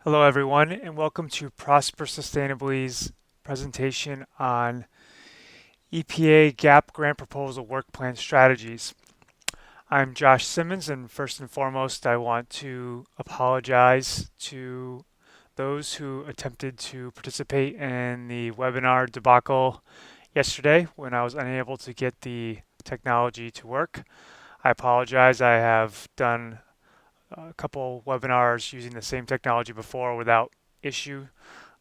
Hello, everyone, and welcome to Prosper Sustainably's presentation on EPA GAP Grant Proposal Work Plan Strategies. I'm Josh Simmons, and first and foremost, I want to apologize to those who attempted to participate in the webinar debacle yesterday when I was unable to get the technology to work. I apologize. I have done a couple webinars using the same technology before without issue,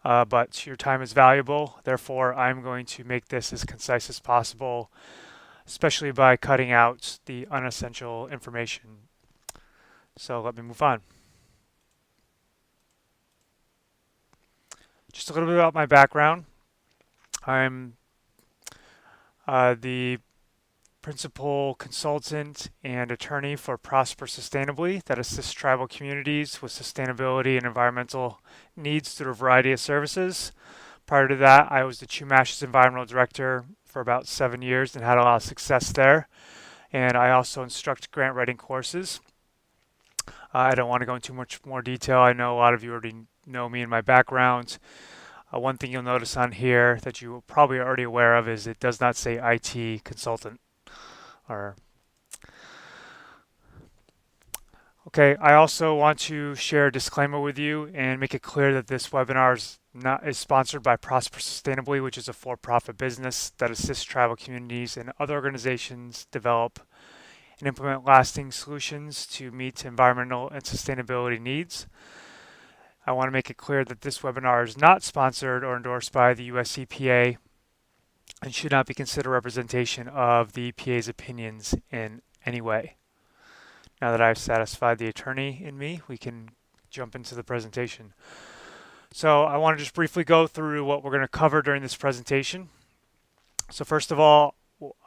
but your time is valuable. Therefore, I'm going to make this as concise as possible, especially by cutting out the unessential information. So let me move on. Just a little bit about my background. I'm the principal consultant and attorney for Prosper Sustainably that assists tribal communities with sustainability and environmental needs through a variety of services. Prior to that, I was the Chumash's environmental director for about 7 years and had a lot of success there. And I also instruct grant writing courses. I don't want to go into much more detail. I know a lot of you already know me and my background. One thing you'll notice on here that you are probably already aware of is it does not say IT consultant. Or Okay, I also want to share a disclaimer with you and make it clear that this webinar is sponsored by Prosper Sustainably, which is a for-profit business that assists tribal communities and other organizations develop and implement lasting solutions to meet environmental and sustainability needs. I want to make it clear that this webinar is not sponsored or endorsed by the US EPA and should not be considered representation of the EPA's opinions in any way. Now that I've satisfied the attorney in me, we can jump into the presentation. So I want to just briefly go through what we're going to cover during this presentation. So first of all,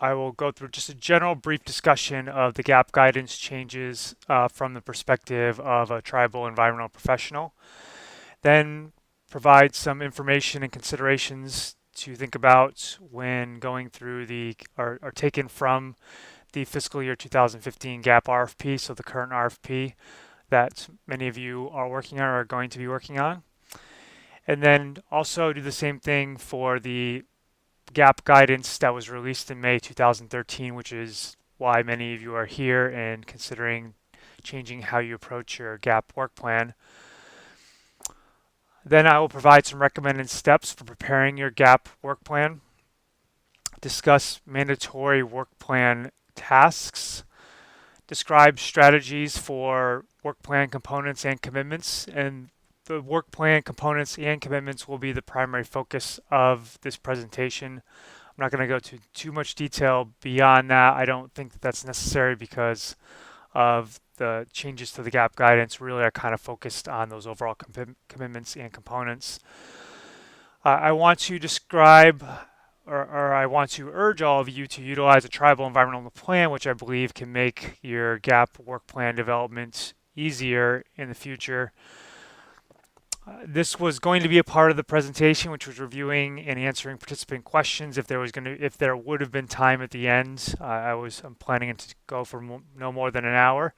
I will go through just a general brief discussion of the GAP guidance changes from the perspective of a tribal environmental professional. Then provide some information and considerations to think about when going through are taken from the fiscal year 2015 GAP RFP, so the current RFP that many of you are working on or are going to be working on. And then also do the same thing for the GAP guidance that was released in May 2013, which is why many of you are here and considering changing how you approach your GAP work plan. Then I will provide some recommended steps for preparing your GAP work plan, discuss mandatory work plan tasks, describe strategies for work plan components and commitments, and the work plan components and commitments will be the primary focus of this presentation. I'm not going to go to too much detail beyond that. I don't think that that's necessary because of the changes to the GAP guidance really are kind of focused on those overall commitments and components. I want to describe or I want to urge all of you to utilize a tribal environmental plan, which I believe can make your GAP work plan development easier in the future. This was going to be a part of the presentation, which was reviewing and answering participant questions. If there would have been time at the end, I'm planning to go for no more than an hour.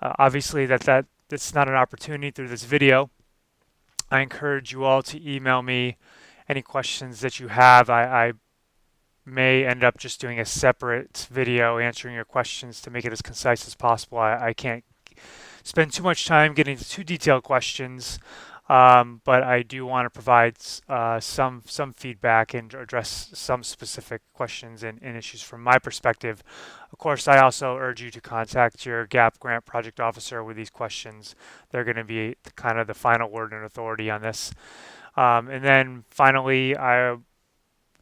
Obviously, that's not an opportunity through this video. I encourage you all to email me any questions that you have. I may end up just doing a separate video answering your questions to make it as concise as possible. I can't spend too much time getting into too detailed questions, but I do want to provide some feedback and address some specific questions and issues from my perspective. Of course, I also urge you to contact your GAP grant project officer with these questions. They're going to be kind of the final word and authority on this. And then finally, I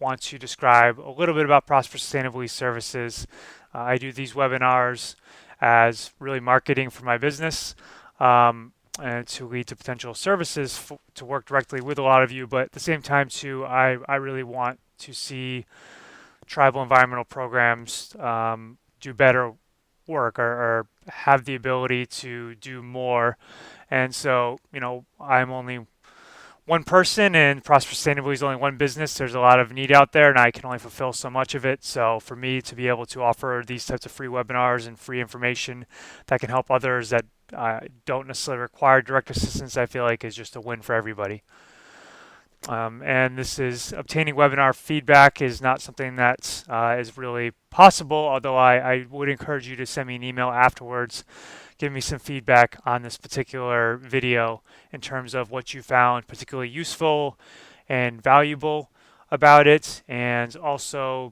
want to describe a little bit about Prosper Sustainably services. I do these webinars as really marketing for my business and to lead to potential services to work directly with a lot of you. But at the same time, too, I really want to see tribal environmental programs do better work or have the ability to do more. And so, I'm only one person and Prosper Sustainably is only one business. There's a lot of need out there and I can only fulfill so much of it. So for me to be able to offer these types of free webinars and free information that can help others that don't necessarily require direct assistance, I feel like is just a win for everybody. And this is obtaining webinar feedback is not something that is really possible, although I would encourage you to send me an email afterwards, give me some feedback on this particular video in terms of what you found particularly useful and valuable about it, and also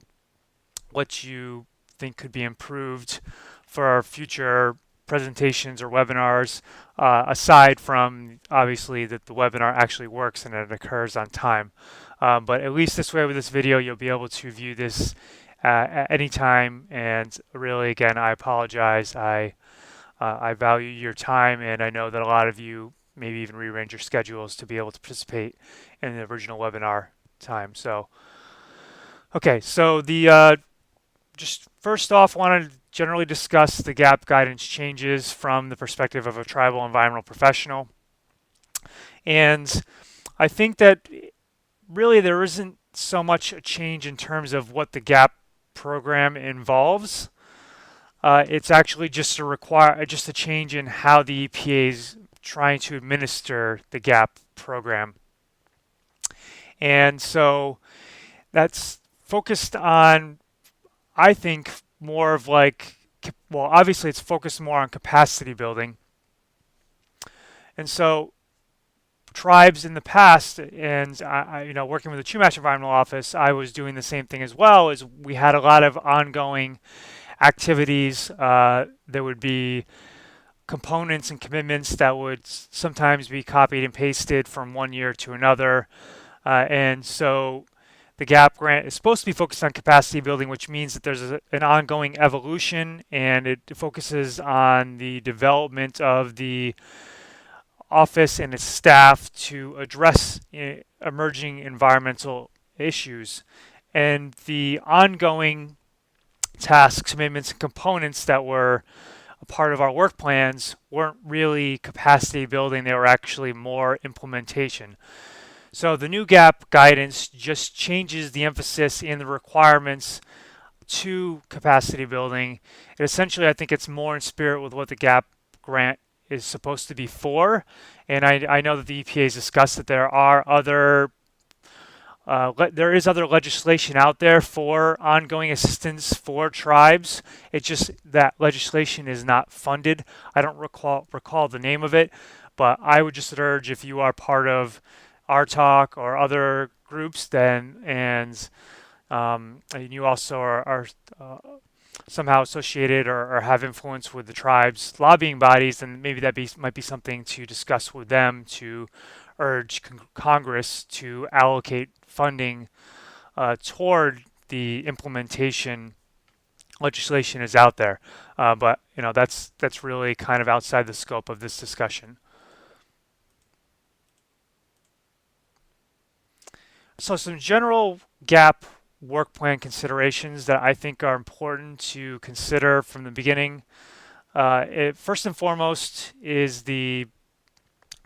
what you think could be improved for our future presentations or webinars, aside from obviously that the webinar actually works and it occurs on time. But at least this way with this video, you'll be able to view this at any time. And really, again, I apologize. I value your time, and I know that a lot of you maybe even rearrange your schedules to be able to participate in the original webinar time. So, okay, so the just first off, wanted to generally discuss the GAP guidance changes from the perspective of a tribal environmental professional. And I think that really there isn't so much a change in terms of what the GAP program involves. It's actually just a change in how the EPA is trying to administer the GAP program. And so that's focused on, I think, more of like, well, obviously it's focused more on capacity building. And so tribes in the past, and working with the Chumash Environmental Office, I was doing the same thing as well, is we had a lot of ongoing activities. There would be components and commitments that would sometimes be copied and pasted from one year to another. And so the GAP grant is supposed to be focused on capacity building, which means that there's an ongoing evolution, and it focuses on the development of the office and its staff to address emerging environmental issues. And the ongoing tasks, commitments, and components that were a part of our work plans weren't really capacity building, they were actually more implementation. So the new GAP guidance just changes the emphasis in the requirements to capacity building. And essentially, I think it's more in spirit with what the GAP grant is supposed to be for. And I know that the EPA has discussed that there is other legislation out there for ongoing assistance for tribes. It's just that legislation is not funded. I don't recall the name of it, but I would just urge, if you are part of our talk or other groups, and you also are somehow associated or have influence with the tribes lobbying bodies, then maybe that might be something to discuss with them to urge Congress to allocate funding toward the implementation legislation is out there. But that's really kind of outside the scope of this discussion. So some general GAP work plan considerations that I think are important to consider from the beginning. First and foremost is the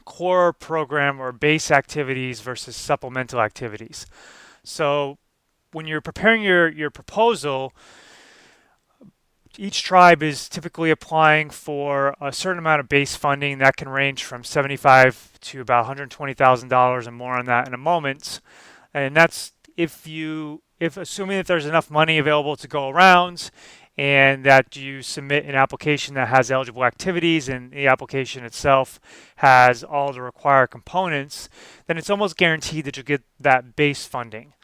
core program or base activities versus supplemental activities. So when you're preparing your proposal, each tribe is typically applying for a certain amount of base funding that can range from $75,000 to about $120,000, and more on that in a moment. And that's if assuming that there's enough money available to go around, and that you submit an application that has eligible activities and the application itself has all the required components, then it's almost guaranteed that you'll get that base funding.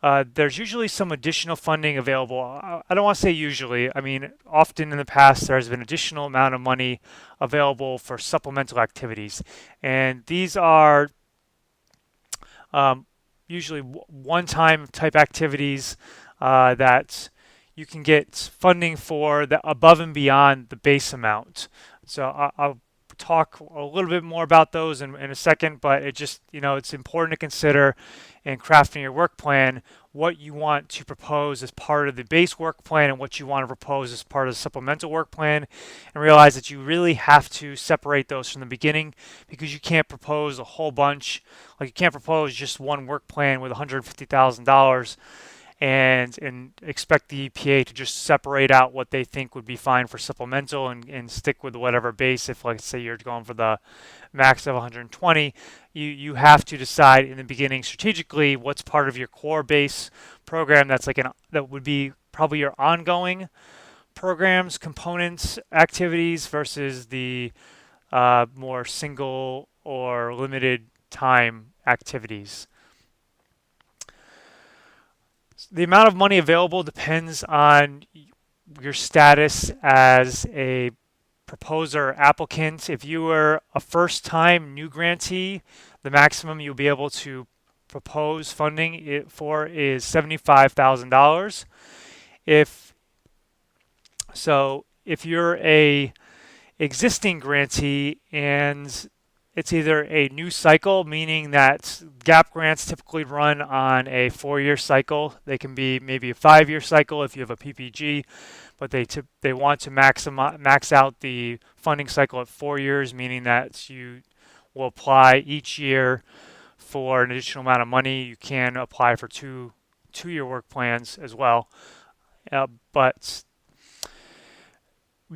There's usually some additional funding available. I don't want to say usually. I mean, often in the past, there's been additional amount of money available for supplemental activities. And these are usually one-time type activities that you can get funding for that above and beyond the base amount. So I'll talk a little bit more about those in a second, but it's important to consider in crafting your work plan what you want to propose as part of the base work plan and what you want to propose as part of the supplemental work plan, and realize that you really have to separate those from the beginning, because you can't propose a whole bunch. Like, you can't propose just one work plan with $150,000 and expect the EPA to just separate out what they think would be fine for supplemental and stick with whatever base. If, like, say you're going for the max of 120, you have to decide in the beginning strategically what's part of your core base program that's like that would be probably your ongoing programs, components, activities versus the more single or limited time activities. The amount of money available depends on your status as a proposer applicant. If you are a first-time new grantee, the maximum you'll be able to propose funding for is $75,000. If you're a existing grantee and it's either a new cycle, meaning that GAP grants typically run on a 4-year cycle. They can be maybe a 5-year cycle if you have a PPG, but they want to max out the funding cycle at 4 years, meaning that you will apply each year for an additional amount of money. You can apply for two-year work plans as well, but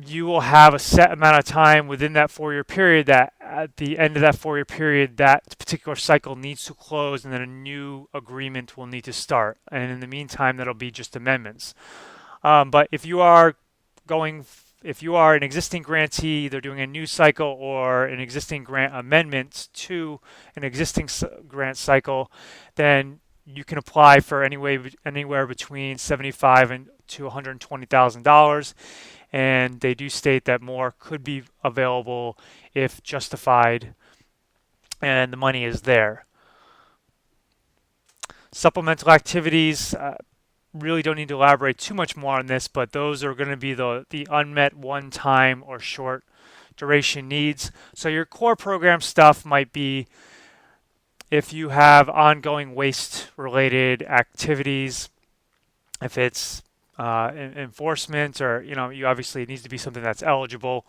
you will have a set amount of time within that 4-year period that at the end of that 4-year period, that particular cycle needs to close and then a new agreement will need to start. And in the meantime, that'll be just amendments. But if you are an existing grantee, either doing a new cycle or an existing grant amendment to an existing grant cycle, then you can apply for anywhere between $75,000 and to $120,000. And they do state that more could be available if justified and the money is there. Supplemental activities, really don't need to elaborate too much more on this, but those are going to be the unmet one-time or short duration needs. So your core program stuff might be if you have ongoing waste-related activities, if it's enforcement, or you obviously it needs to be something that's eligible.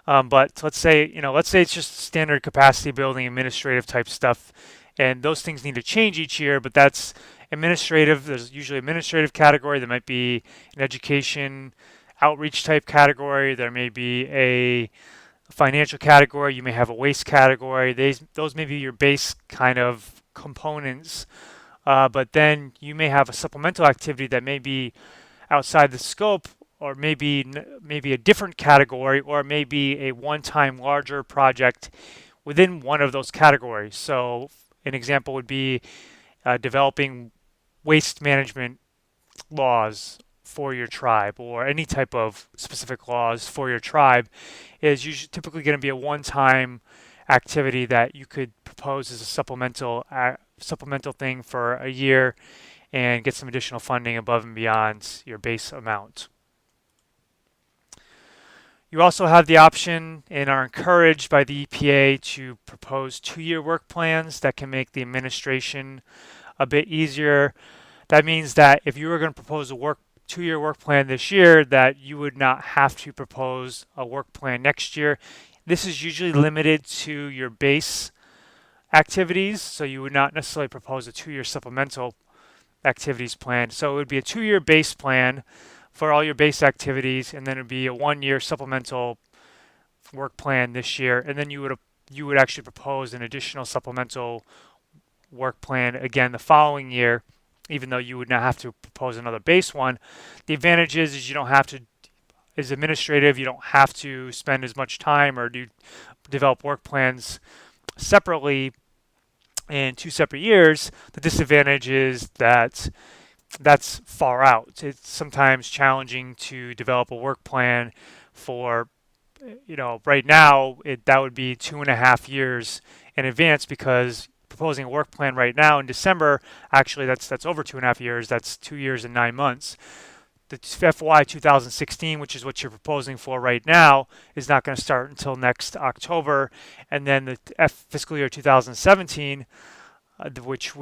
But let's say it's just standard capacity building, administrative type stuff, and those things need to change each year. But that's administrative. There's usually administrative category. There might be an education outreach type category. There may be a financial category. You may have a waste category. Those may be your base kind of components. But then you may have a supplemental activity that may be outside the scope, or maybe a different category, or maybe a one-time larger project within one of those categories. So an example would be developing waste management laws for your tribe, or any type of specific laws for your tribe is usually typically going to be a one-time activity that you could propose as a supplemental thing for a year and get some additional funding above and beyond your base amount. You also have the option and are encouraged by the EPA to propose 2-year work plans that can make the administration a bit easier. That means that if you were going to propose a 2-year work plan this year, that you would not have to propose a work plan next year. This is usually limited to your base activities, so you would not necessarily propose a 2-year supplemental activities plan. So it would be a 2-year base plan for all your base activities, and then it would be a 1-year supplemental work plan this year, and then you would actually propose an additional supplemental work plan again the following year, even though you would not have to propose another base one. The advantage is you don't have to, is administrative, you don't have to spend as much time or develop work plans separately in 2 separate years. The disadvantage is that that's far out. It's sometimes challenging to develop a work plan for, right now, that would be 2.5 years in advance, because proposing a work plan right now in December, actually that's over 2.5 years. That's 2 years and 9 months. The FY 2016, which is what you're proposing for right now, is not going to start until next October. And then the fiscal year 2017, which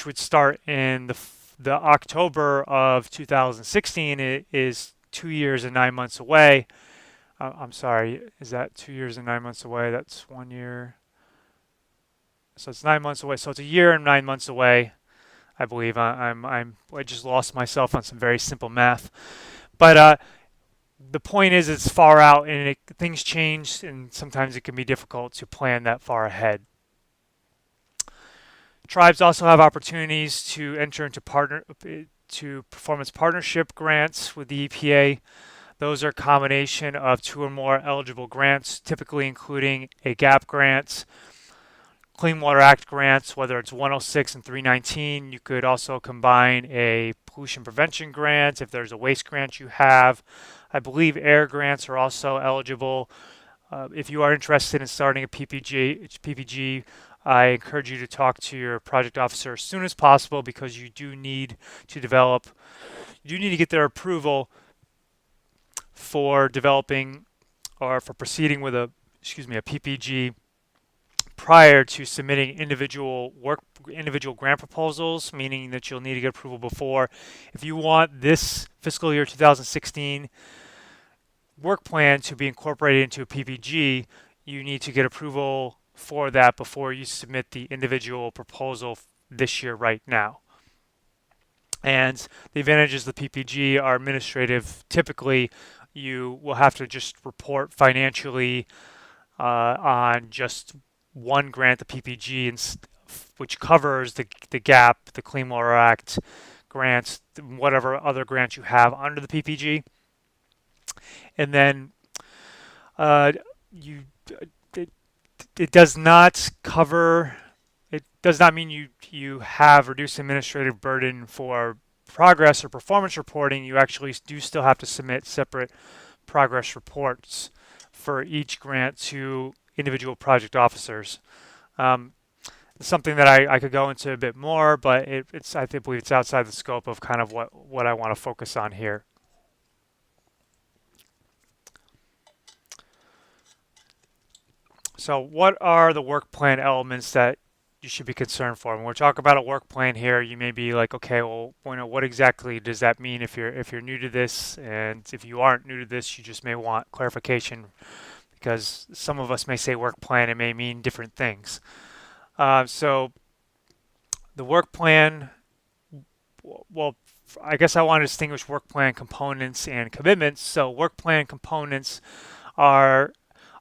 would start in the October of 2016, it is 2 years and 9 months away. I'm sorry, is that 2 years and 9 months away? That's 1 year. So it's 9 months away. So it's a year and 9 months away, I believe. I just lost myself on some very simple math. But the point is, it's far out, and things change, and sometimes it can be difficult to plan that far ahead. Tribes also have opportunities to enter into performance partnership grants with the EPA. Those are a combination of two or more eligible grants, typically including a GAP grant, Clean Water Act grants, whether it's 106 and 319. You could also combine a pollution prevention grant if there's a waste grant you have. I believe air grants are also eligible. If you are interested in starting a PPG, I encourage you to talk to your project officer as soon as possible, because you do need to get their approval for developing or for proceeding with a PPG prior to submitting individual grant proposals, meaning that you'll need to get approval before. If you want this fiscal year 2016 work plan to be incorporated into a PPG, you need to get approval for that before you submit the individual proposal this year right now. And the advantages of the PPG are administrative. Typically, you will have to just report financially on just one grant, the PPG, which covers the GAP, the Clean Water Act grants, whatever other grants you have under the PPG. And then you it does not cover. It does not mean you have reduced administrative burden for progress or performance reporting. You actually do still have to submit separate progress reports for each grant to individual project officers. It's something that I could go into a bit more, but I believe it's outside the scope of kind of what I want to focus on here. So what are the work plan elements that you should be concerned for? When we're talking about a work plan here, you may be like, okay, well, what exactly does that mean if you're new to this? And if you aren't new to this, you just may want clarification, because some of us may say work plan, it may mean different things. So the work plan, well, I guess I want to distinguish work plan components and commitments. So work plan components are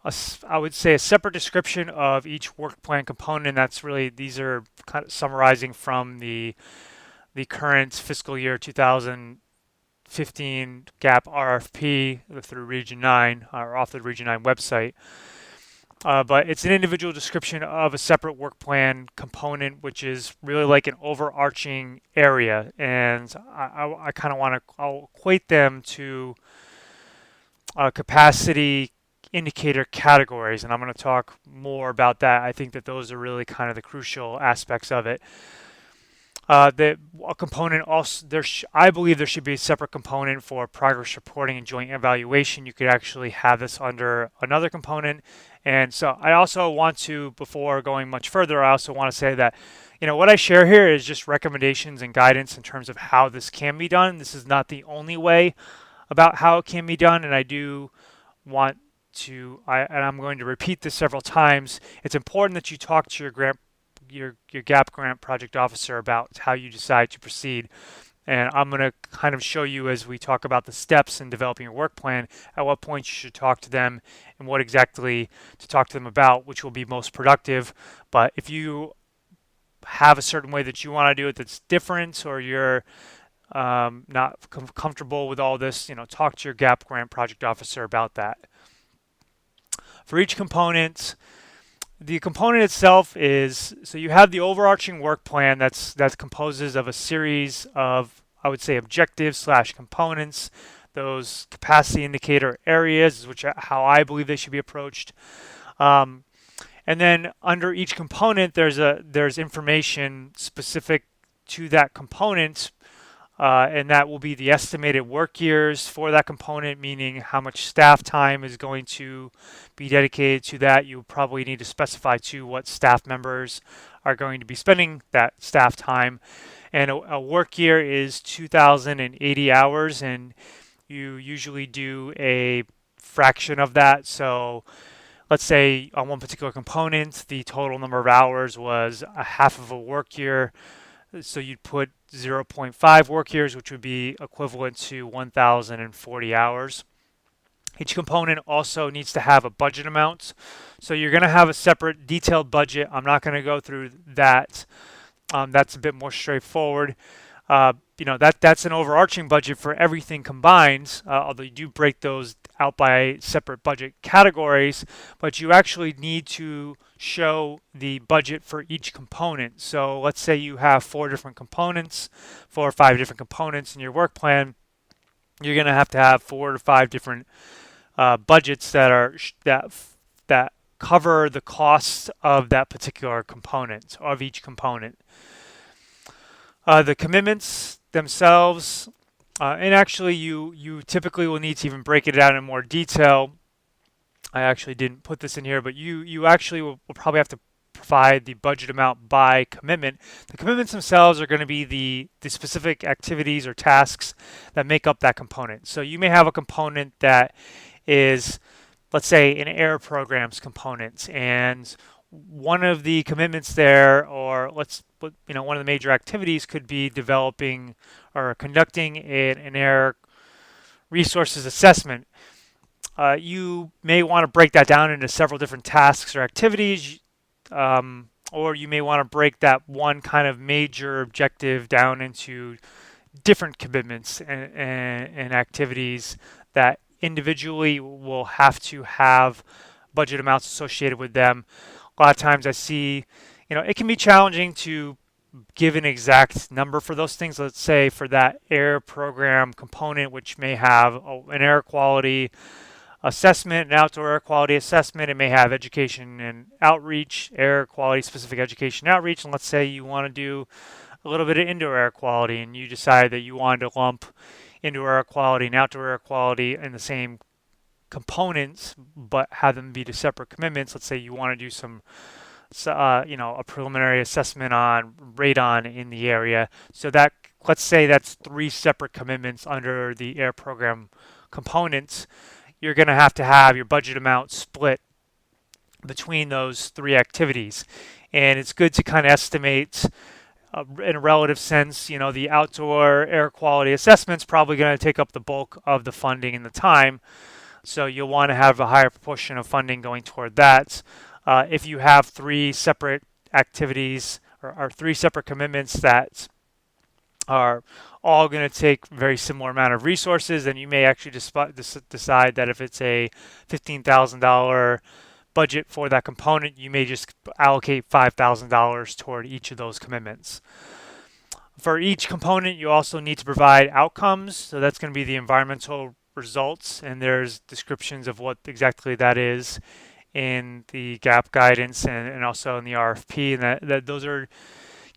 I would say a separate description of each work plan component. These are kind of summarizing from the current fiscal year 2015 GAP RFP through Region 9 or off the Region 9 website. But it's an individual description of a separate work plan component, which is really like an overarching area. And I kind of I'll equate them to capacity indicator categories, and I'm going to talk more about that. I think that those are really kind of the crucial aspects of it. A component also I believe there should be a separate component for progress reporting and joint evaluation. You could actually have this under another component. And so I also want to, before going much further, I also want to say that what I share here is just recommendations and guidance in terms of how this can be done. This is not the only way about how it can be done, and I do want and I'm going to repeat this several times. It's important that you talk to your GAP grant project officer about how you decide to proceed. And I'm going to kind of show you, as we talk about the steps in developing your work plan, at what point you should talk to them and what exactly to talk to them about, which will be most productive. But if you have a certain way that you want to do it that's different, or you're not comfortable with all this, talk to your GAP grant project officer about that. For each component, the component itself is, so you have the overarching work plan that composes of a series of, I would say, objectives / components. Those capacity indicator areas, which are how I believe they should be approached. And then under each component, there's information specific to that component. And that will be the estimated work years for that component, meaning how much staff time is going to be dedicated to that. You probably need to specify too what staff members are going to be spending that staff time. And a work year is 2,080 hours, and you usually do a fraction of that. So let's say on one particular component, the total number of hours was a half of a work year. So you'd put 0.5 work years, which would be equivalent to 1,040 hours. Each component also needs to have a budget amount. So you're going to have a separate detailed budget. I'm not going to go through that. That's a bit more straightforward. That's an overarching budget for everything combined, although you do break those out by separate budget categories, but you actually need to show the budget for each component. So let's say you have 4 or 5 different components in your work plan. You're going to have 4 to 5 different budgets that cover the costs of that particular component, of each component. The commitments themselves, and actually you typically will need to even break it out in more detail. I actually didn't put this in here, but you actually will probably have to provide the budget amount by commitment. The commitments themselves are going to be the specific activities or tasks that make up that component. So you may have a component that is, let's say, an air programs component, and one of the commitments there, or one of the major activities could be developing or conducting an air resources assessment. You may want to break that down into several different tasks or activities, or you may want to break that one kind of major objective down into different commitments and activities that individually will have to have budget amounts associated with them. A lot of times I see, it can be challenging to give an exact number for those things. Let's say for that air program component, which may have an air quality assessment, an outdoor air quality assessment. It may have education and outreach, air quality specific education outreach. And let's say you want to do a little bit of indoor air quality, and you decide that you want to lump indoor air quality and outdoor air quality in the same components, but have them be to separate commitments. Let's say you want to do a preliminary assessment on radon in the area. So that, let's say that's 3 separate commitments under the air program components. You're going to have your budget amount split between those 3 activities. And it's good to kind of estimate in a relative sense, the outdoor air quality assessment's probably going to take up the bulk of the funding and the time. So you'll want to have a higher proportion of funding going toward that. If you have 3 separate activities or 3 separate commitments that are all going to take very similar amount of resources, then you may actually decide that if it's a $15,000 budget for that component, you may just allocate $5,000 toward each of those commitments. For each component, you also need to provide outcomes. So that's going to be the environmental results, and there's descriptions of what exactly that is in the GAP guidance and also in the RFP, and that those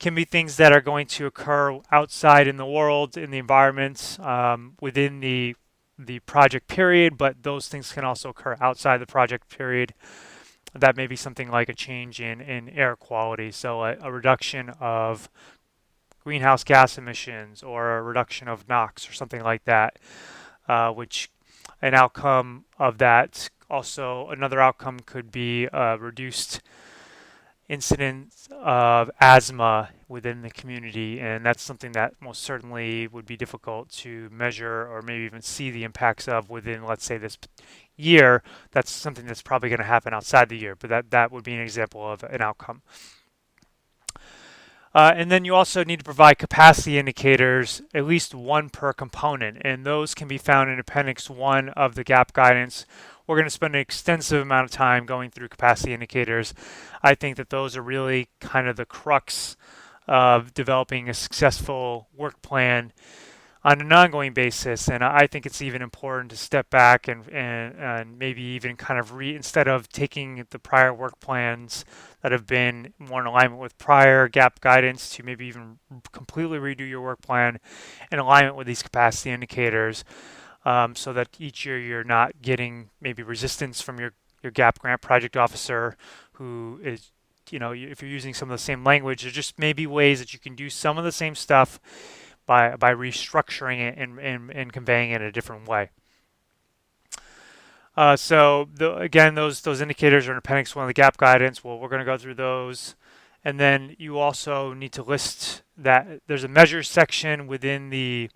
can be things that are going to occur outside in the world, in the environment, within the project period, but those things can also occur outside the project period. That may be something like a change in air quality, so a reduction of greenhouse gas emissions or a reduction of NOx or something like that, which an outcome of that, also another outcome could be reduced incidence of asthma within the community, and that's something that most certainly would be difficult to measure or maybe even see the impacts of within, let's say, this year. That's something that's probably going to happen outside the year, but that would be an example of an outcome. And then you also need to provide capacity indicators, at least 1 per component, and those can be found in Appendix 1 of the GAP guidance. We're going to spend an extensive amount of time going through capacity indicators. I think that those are really kind of the crux of developing a successful work plan on an ongoing basis, and I think it's even important to step back and maybe even kind of instead of taking the prior work plans that have been more in alignment with prior GAP guidance, to maybe even completely redo your work plan in alignment with these capacity indicators, so that each year you're not getting maybe resistance from your GAP grant project officer who is, if you're using some of the same language. There's just maybe ways that you can do some of the same stuff by restructuring it and conveying it in a different way. Again, those indicators are in Appendix 1 of the GAP guidance. Well, we're going to go through those. And then you also need to list that there's a measures section within your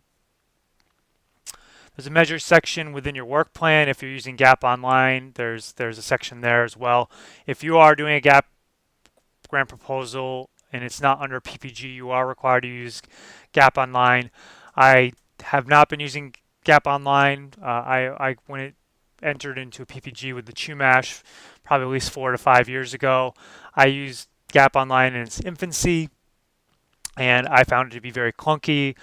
work plan. If you're using GAP Online, there's a section there as well. If you are doing a GAP grant proposal and it's not under PPG, you are required to use GAP Online. I have not been using GAP Online. I when it entered into a PPG with the CHUMASH probably at least 4 to 5 years ago, I used GAP Online in its infancy, and I found it to be very clunky,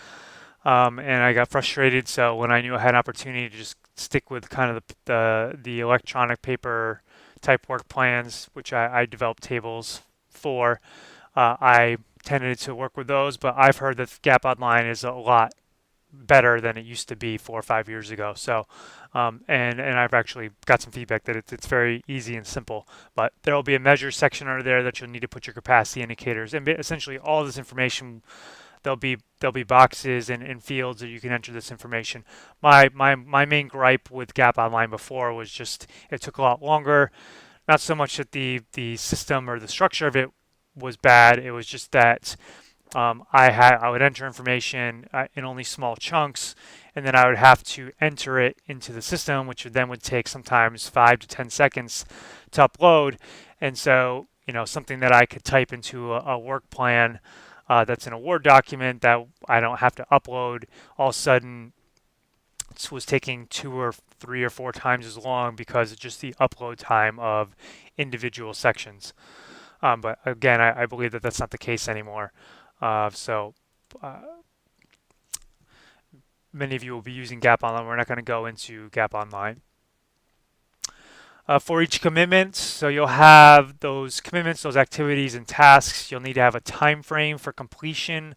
and I got frustrated. So when I knew I had an opportunity to just stick with kind of the electronic paper type work plans, which I developed tables for, I tended to work with those. But I've heard that GAP Online is a lot better than it used to be 4 or 5 years ago. So, and I've actually got some feedback that it's very easy and simple. But there will be a measure section under there that you'll need to put your capacity indicators, and essentially all this information. There'll be boxes and fields that you can enter this information. My main gripe with GAP Online before was just it took a lot longer. Not so much that the system or the structure of it was bad. It was just that I would enter information in only small chunks, and then I would have to enter it into the system, which would take sometimes 5 to 10 seconds to upload. And so, something that I could type into a work plan that's in a Word document that I don't have to upload, all of a sudden was taking 2 or 3 or 4 times as long because of just the upload time of individual sections. But again, I believe that that's not the case anymore. So many of you will be using GAP Online. We're not going to go into GAP Online. For each commitment, so you'll have those commitments, those activities and tasks. You'll need to have a time frame for completion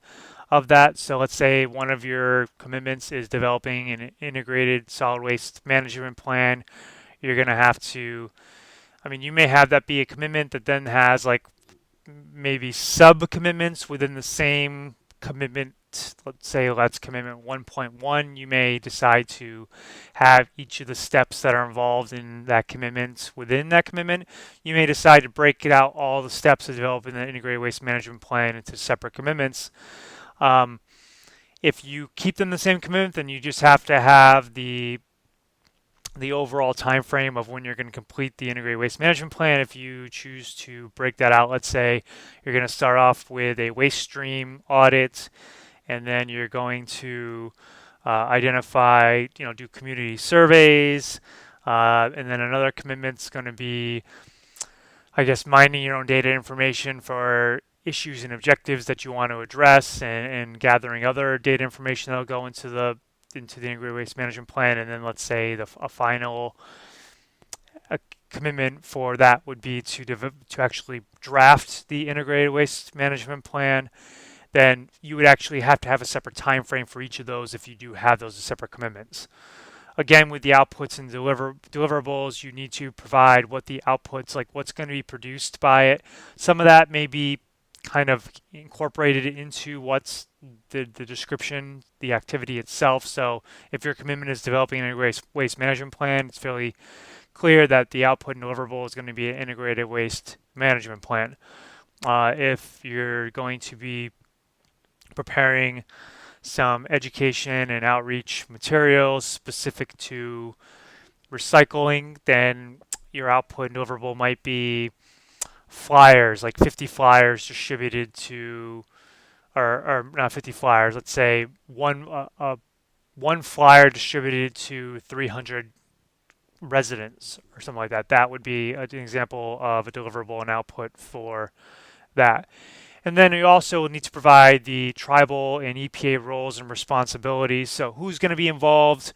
of that. So let's say one of your commitments is developing an integrated solid waste management plan. You're going to have to, you may have that be a commitment that then has like maybe sub commitments within the same commitment. Let's say that's commitment 1.1. You may decide to have each of the steps that are involved in that commitment within that commitment. You may decide to break it out, all the steps of developing the integrated waste management plan, into separate commitments. If you keep them the same commitment, then you just have to have the overall time frame of when you're going to complete the integrated waste management plan. If you choose to break that out, let's say you're going to start off with a waste stream audit, and then you're going to identify, do community surveys, and then another commitment's going to be, I guess, mining your own data information for issues and objectives that you want to address, and gathering other data information that'll go into the integrated waste management plan. And then let's say a final commitment for that would be to actually draft the integrated waste management plan. Then you would actually have to have a separate time frame for each of those if you do have those as separate commitments. Again, with the outputs and deliverables, you need to provide what the outputs, like what's going to be produced by it. Some of that may be kind of incorporated into what's the description, the activity itself. So if your commitment is developing an integrated waste management plan, it's fairly clear that the output and deliverable is going to be an integrated waste management plan. If you're going to be preparing some education and outreach materials specific to recycling, then your output and deliverable might be flyers, like 50 flyers distributed to, or not 50 flyers, let's say one flyer distributed to 300 residents or something like that. That would be an example of a deliverable and output for that. And then you also need to provide the tribal and EPA roles and responsibilities. So who's going to be involved,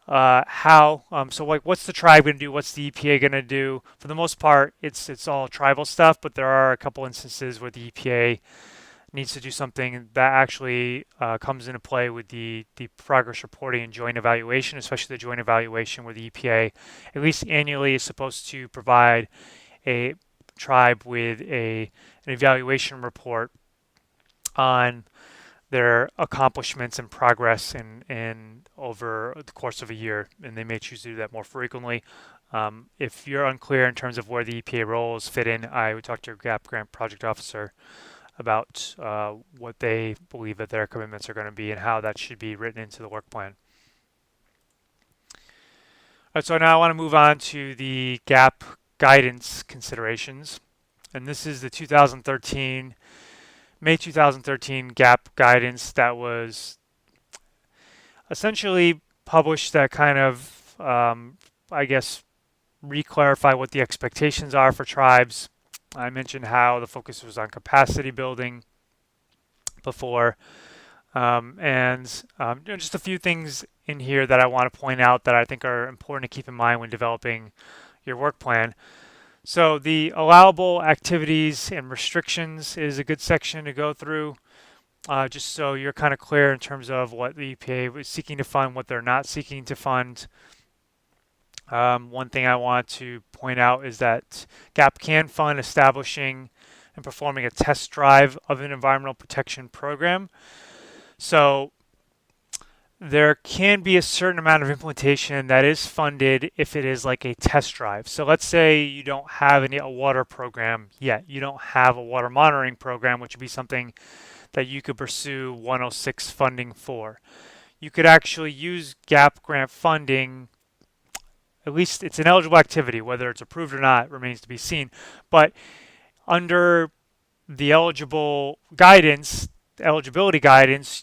how, so like what's the tribe going to do, what's the EPA going to do? For the most part, it's all tribal stuff, but there are a couple instances where the EPA needs to do something that actually comes into play with the progress reporting and joint evaluation, especially the joint evaluation where the EPA, at least annually, is supposed to provide a tribe with an evaluation report on their accomplishments and progress in over the course of a year, and they may choose to do that more frequently. If you're unclear in terms of where the EPA roles fit in, I would talk to your GAP grant project officer about what they believe that their commitments are going to be and how that should be written into the work plan. All right, so now I want to move on to the GAP guidance considerations, and this is the May 2013 GAP guidance that was essentially published that kind of, I guess, re-clarify what the expectations are for tribes. I mentioned how the focus was on capacity building before, just a few things in here that I want to point out that I think are important to keep in mind when developing your work plan. So the allowable activities and restrictions is a good section to go through, just so you're kind of clear in terms of what the EPA was seeking to fund, what they're not seeking to fund. One thing I want to point out is that GAP can fund establishing and performing a test drive of an environmental protection program. So there can be a certain amount of implementation that is funded if it is like a test drive. So let's say you don't have a water program yet. You don't have a water monitoring program, which would be something that you could pursue 106 funding for. You could actually use GAP grant funding. At least it's an eligible activity. Whether it's approved or not remains to be seen. But under the eligibility guidance,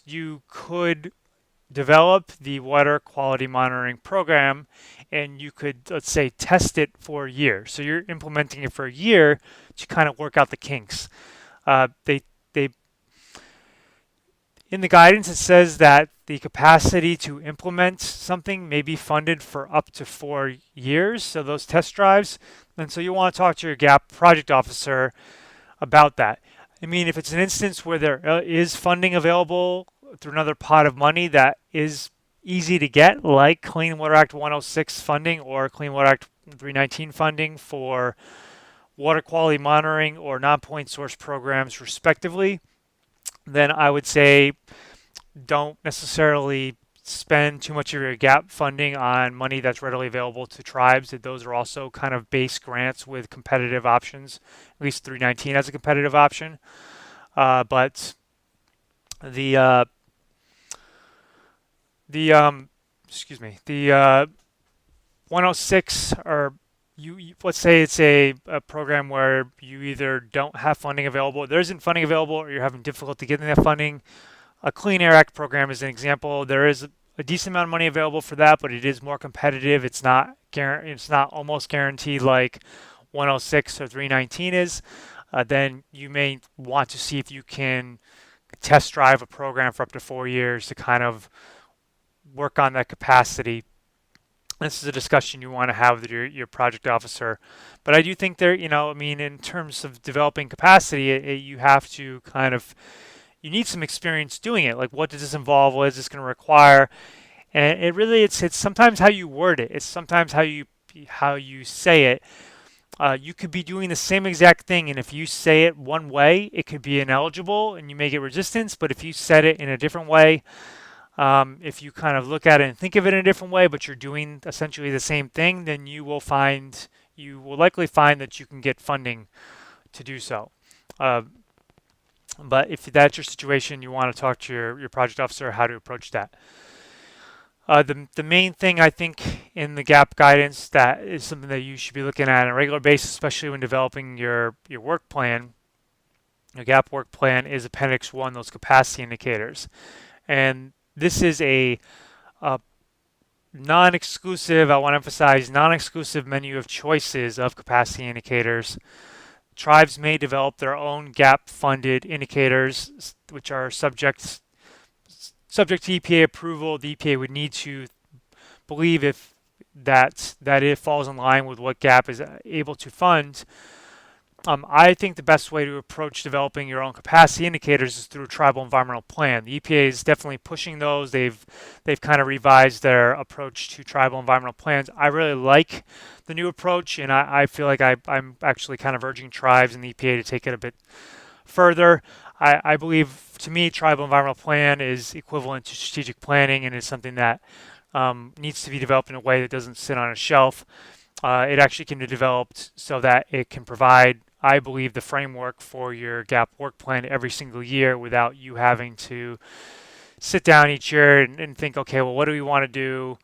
you could develop the water quality monitoring program, and you could, let's say, test it for a year. So you're implementing it for a year to kind of work out the kinks. They in the guidance, it says that the capacity to implement something may be funded for up to 4 years, so those test drives. And so you want to talk to your GAP project officer about that. I mean, if it's an instance where there is funding available through another pot of money that is easy to get, like Clean Water Act 106 funding or Clean Water Act 319 funding for water quality monitoring or non-point source programs respectively, then I would say don't necessarily spend too much of your GAP funding on money that's readily available to tribes. Those are also kind of base grants with competitive options. At least 319 has a competitive option. But the 106 or let's say it's a program where you either don't have funding available, there isn't funding available, or you're having difficulty getting that funding. A Clean Air Act program is an example. There is a decent amount of money available for that, but it is more competitive. It's not almost guaranteed like 106 or 319 is. Then you may want to see if you can test drive a program for up to 4 years to kind of work on that capacity. This is a discussion you want to have with your project officer. But I do think there, in terms of developing capacity, you have to you need some experience doing it. Like, what does this involve? What is this going to require? And it's sometimes how you word it. It's sometimes how you say it. You could be doing the same exact thing, and if you say it one way, it could be ineligible, and you may get resistance. But if you said it in a different way, if you kind of look at it and think of it in a different way, but you're doing essentially the same thing, then you will likely find that you can get funding to do so. But if that's your situation, you want to talk to your project officer how to approach that. The main thing I think in the GAP guidance that is something that you should be looking at on a regular basis, especially when developing your work plan, your GAP work plan, is Appendix 1, those capacity indicators. And this is a non-exclusive, I want to emphasize, non-exclusive menu of choices of capacity indicators. Tribes may develop their own GAP-funded indicators, which are subject to EPA approval. The EPA would need to believe if that it falls in line with what GAP is able to fund. I think the best way to approach developing your own capacity indicators is through a tribal environmental plan. The EPA is definitely pushing those. They've kind of revised their approach to tribal environmental plans. I really like the new approach, and I feel like I'm actually kind of urging tribes and the EPA to take it a bit further. I believe, to me, tribal environmental plan is equivalent to strategic planning and is something that needs to be developed in a way that doesn't sit on a shelf. It actually can be developed so that it can provide, I believe, the framework for your GAP work plan every single year without you having to sit down each year and think, okay, well, what do we want to do?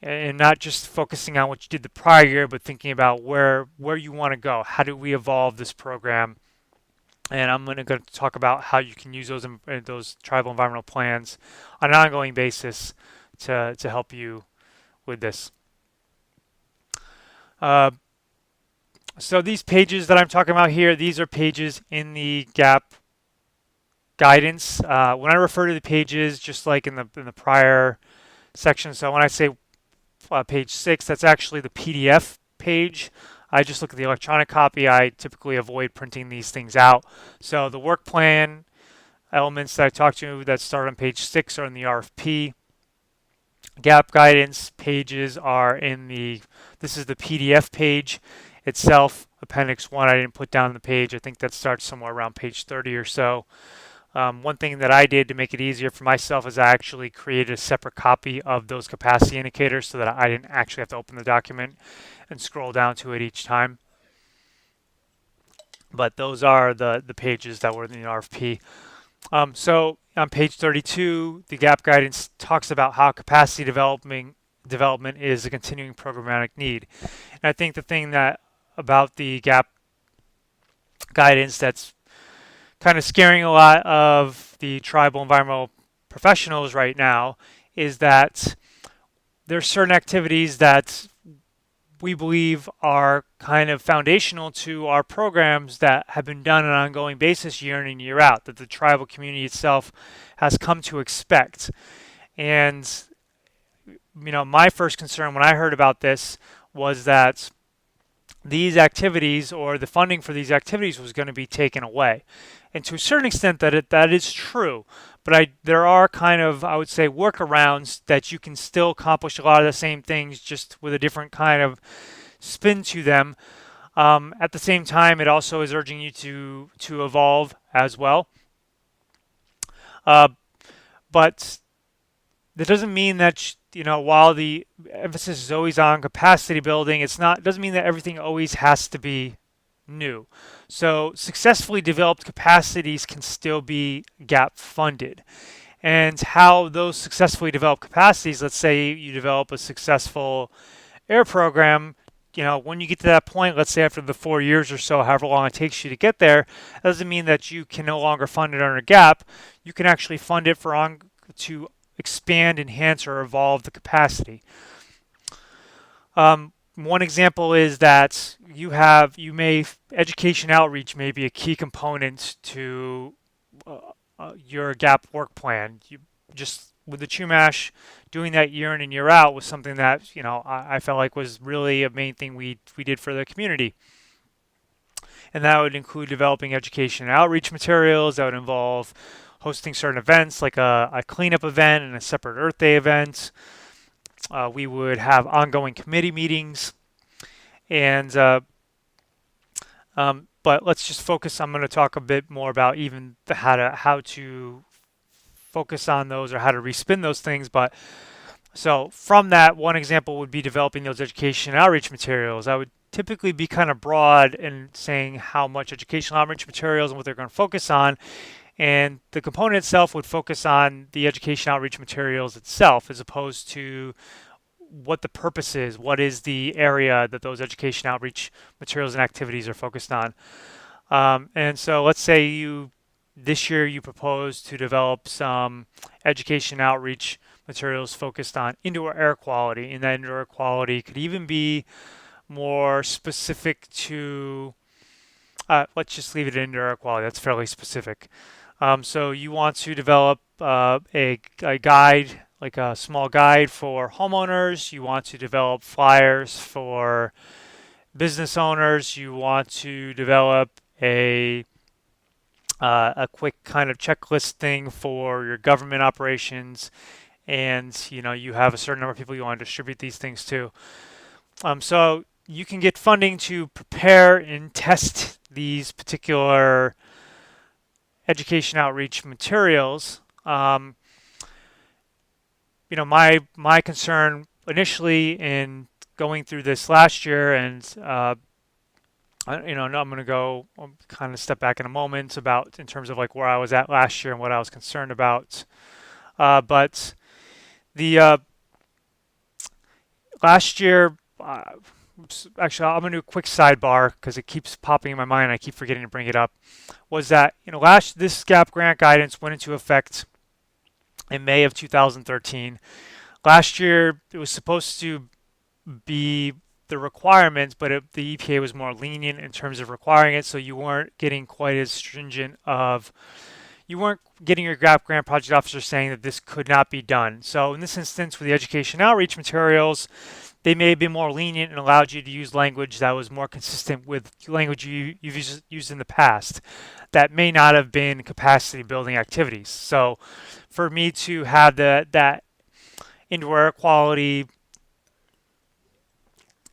And not just focusing on what you did the prior year, but thinking about where you want to go. How do we evolve this program? And I'm going to talk about how you can use those tribal environmental plans on an ongoing basis to help you with this. Uh, so these pages that I'm talking about here, these are pages in the GAP guidance. When I refer to the pages, just like in the prior section, so when I say page 6, that's actually the PDF page. I just look at the electronic copy. I typically avoid printing these things out. So the work plan elements that I talked to that start on page 6 are in the RFP. GAP guidance pages are this is the PDF page itself. Appendix 1 I didn't put down the page. I think that starts somewhere around page 30 or so. One thing that I did to make it easier for myself is I actually created a separate copy of those capacity indicators so that I didn't actually have to open the document and scroll down to it each time. But those are the pages that were in the RFP. So on page 32, the GAP guidance talks about how capacity development is a continuing programmatic need. And I think the thing that about the GAP guidance that's kind of scaring a lot of the tribal environmental professionals right now is that there's certain activities that we believe are kind of foundational to our programs that have been done on an ongoing basis year in and year out, that the tribal community itself has come to expect. And, my first concern when I heard about this was that these activities or the funding for these activities was going to be taken away. And to a certain extent that is true, but there are kind of, I would say, workarounds that you can still accomplish a lot of the same things just with a different kind of spin to them. At the same time, it also is urging you to evolve as well. But that doesn't mean that while the emphasis is always on capacity building, it doesn't mean that everything always has to be new. So successfully developed capacities can still be GAP funded. And how those successfully developed capacities, let's say you develop a successful air program, when you get to that point, let's say after the 4 years or so, however long it takes you to get there, that doesn't mean that you can no longer fund it under GAP. You can actually fund it to expand, enhance, or evolve the capacity. One example is that education outreach may be a key component to your GAP work plan. You just with the Chumash doing that year in and year out was something that I felt like was really a main thing we did for the community. And that would include developing education and outreach materials. That would involve hosting certain events like a cleanup event and a separate Earth Day event. We would have ongoing committee meetings, and but let's just focus. I'm going to talk a bit more about even how to focus on those or how to respin those things. But so from that, one example would be developing those education and outreach materials. I would typically be kind of broad in saying how much educational outreach materials and what they're going to focus on. And the component itself would focus on the education outreach materials itself as opposed to what the purpose is, what is the area that those education outreach materials and activities are focused on. And so let's say this year you propose to develop some education outreach materials focused on indoor air quality, and that indoor air quality could even be more specific to, let's just leave it at indoor air quality, that's fairly specific. So you want to develop a guide, like a small guide for homeowners. You want to develop flyers for business owners. You want to develop a quick kind of checklist thing for your government operations. And, you have a certain number of people you want to distribute these things to. So you can get funding to prepare and test these particular education outreach materials, my concern initially in going through this last year, and I'm going to go kind of step back in a moment about in terms of like where I was at last year and what I was concerned about. But the last year, actually, I'm going to do a quick sidebar because it keeps popping in my mind. And I keep forgetting to bring it up. Was that this GAP grant guidance went into effect in May of 2013. Last year, it was supposed to be the requirements, but the EPA was more lenient in terms of requiring it, so you weren't getting quite as stringent of, you weren't getting your GAP grant project officer saying that this could not be done. So in this instance, with the education outreach materials, they may have been more lenient and allowed you to use language that was more consistent with language you've used in the past that may not have been capacity building activities. So for me to have that indoor air quality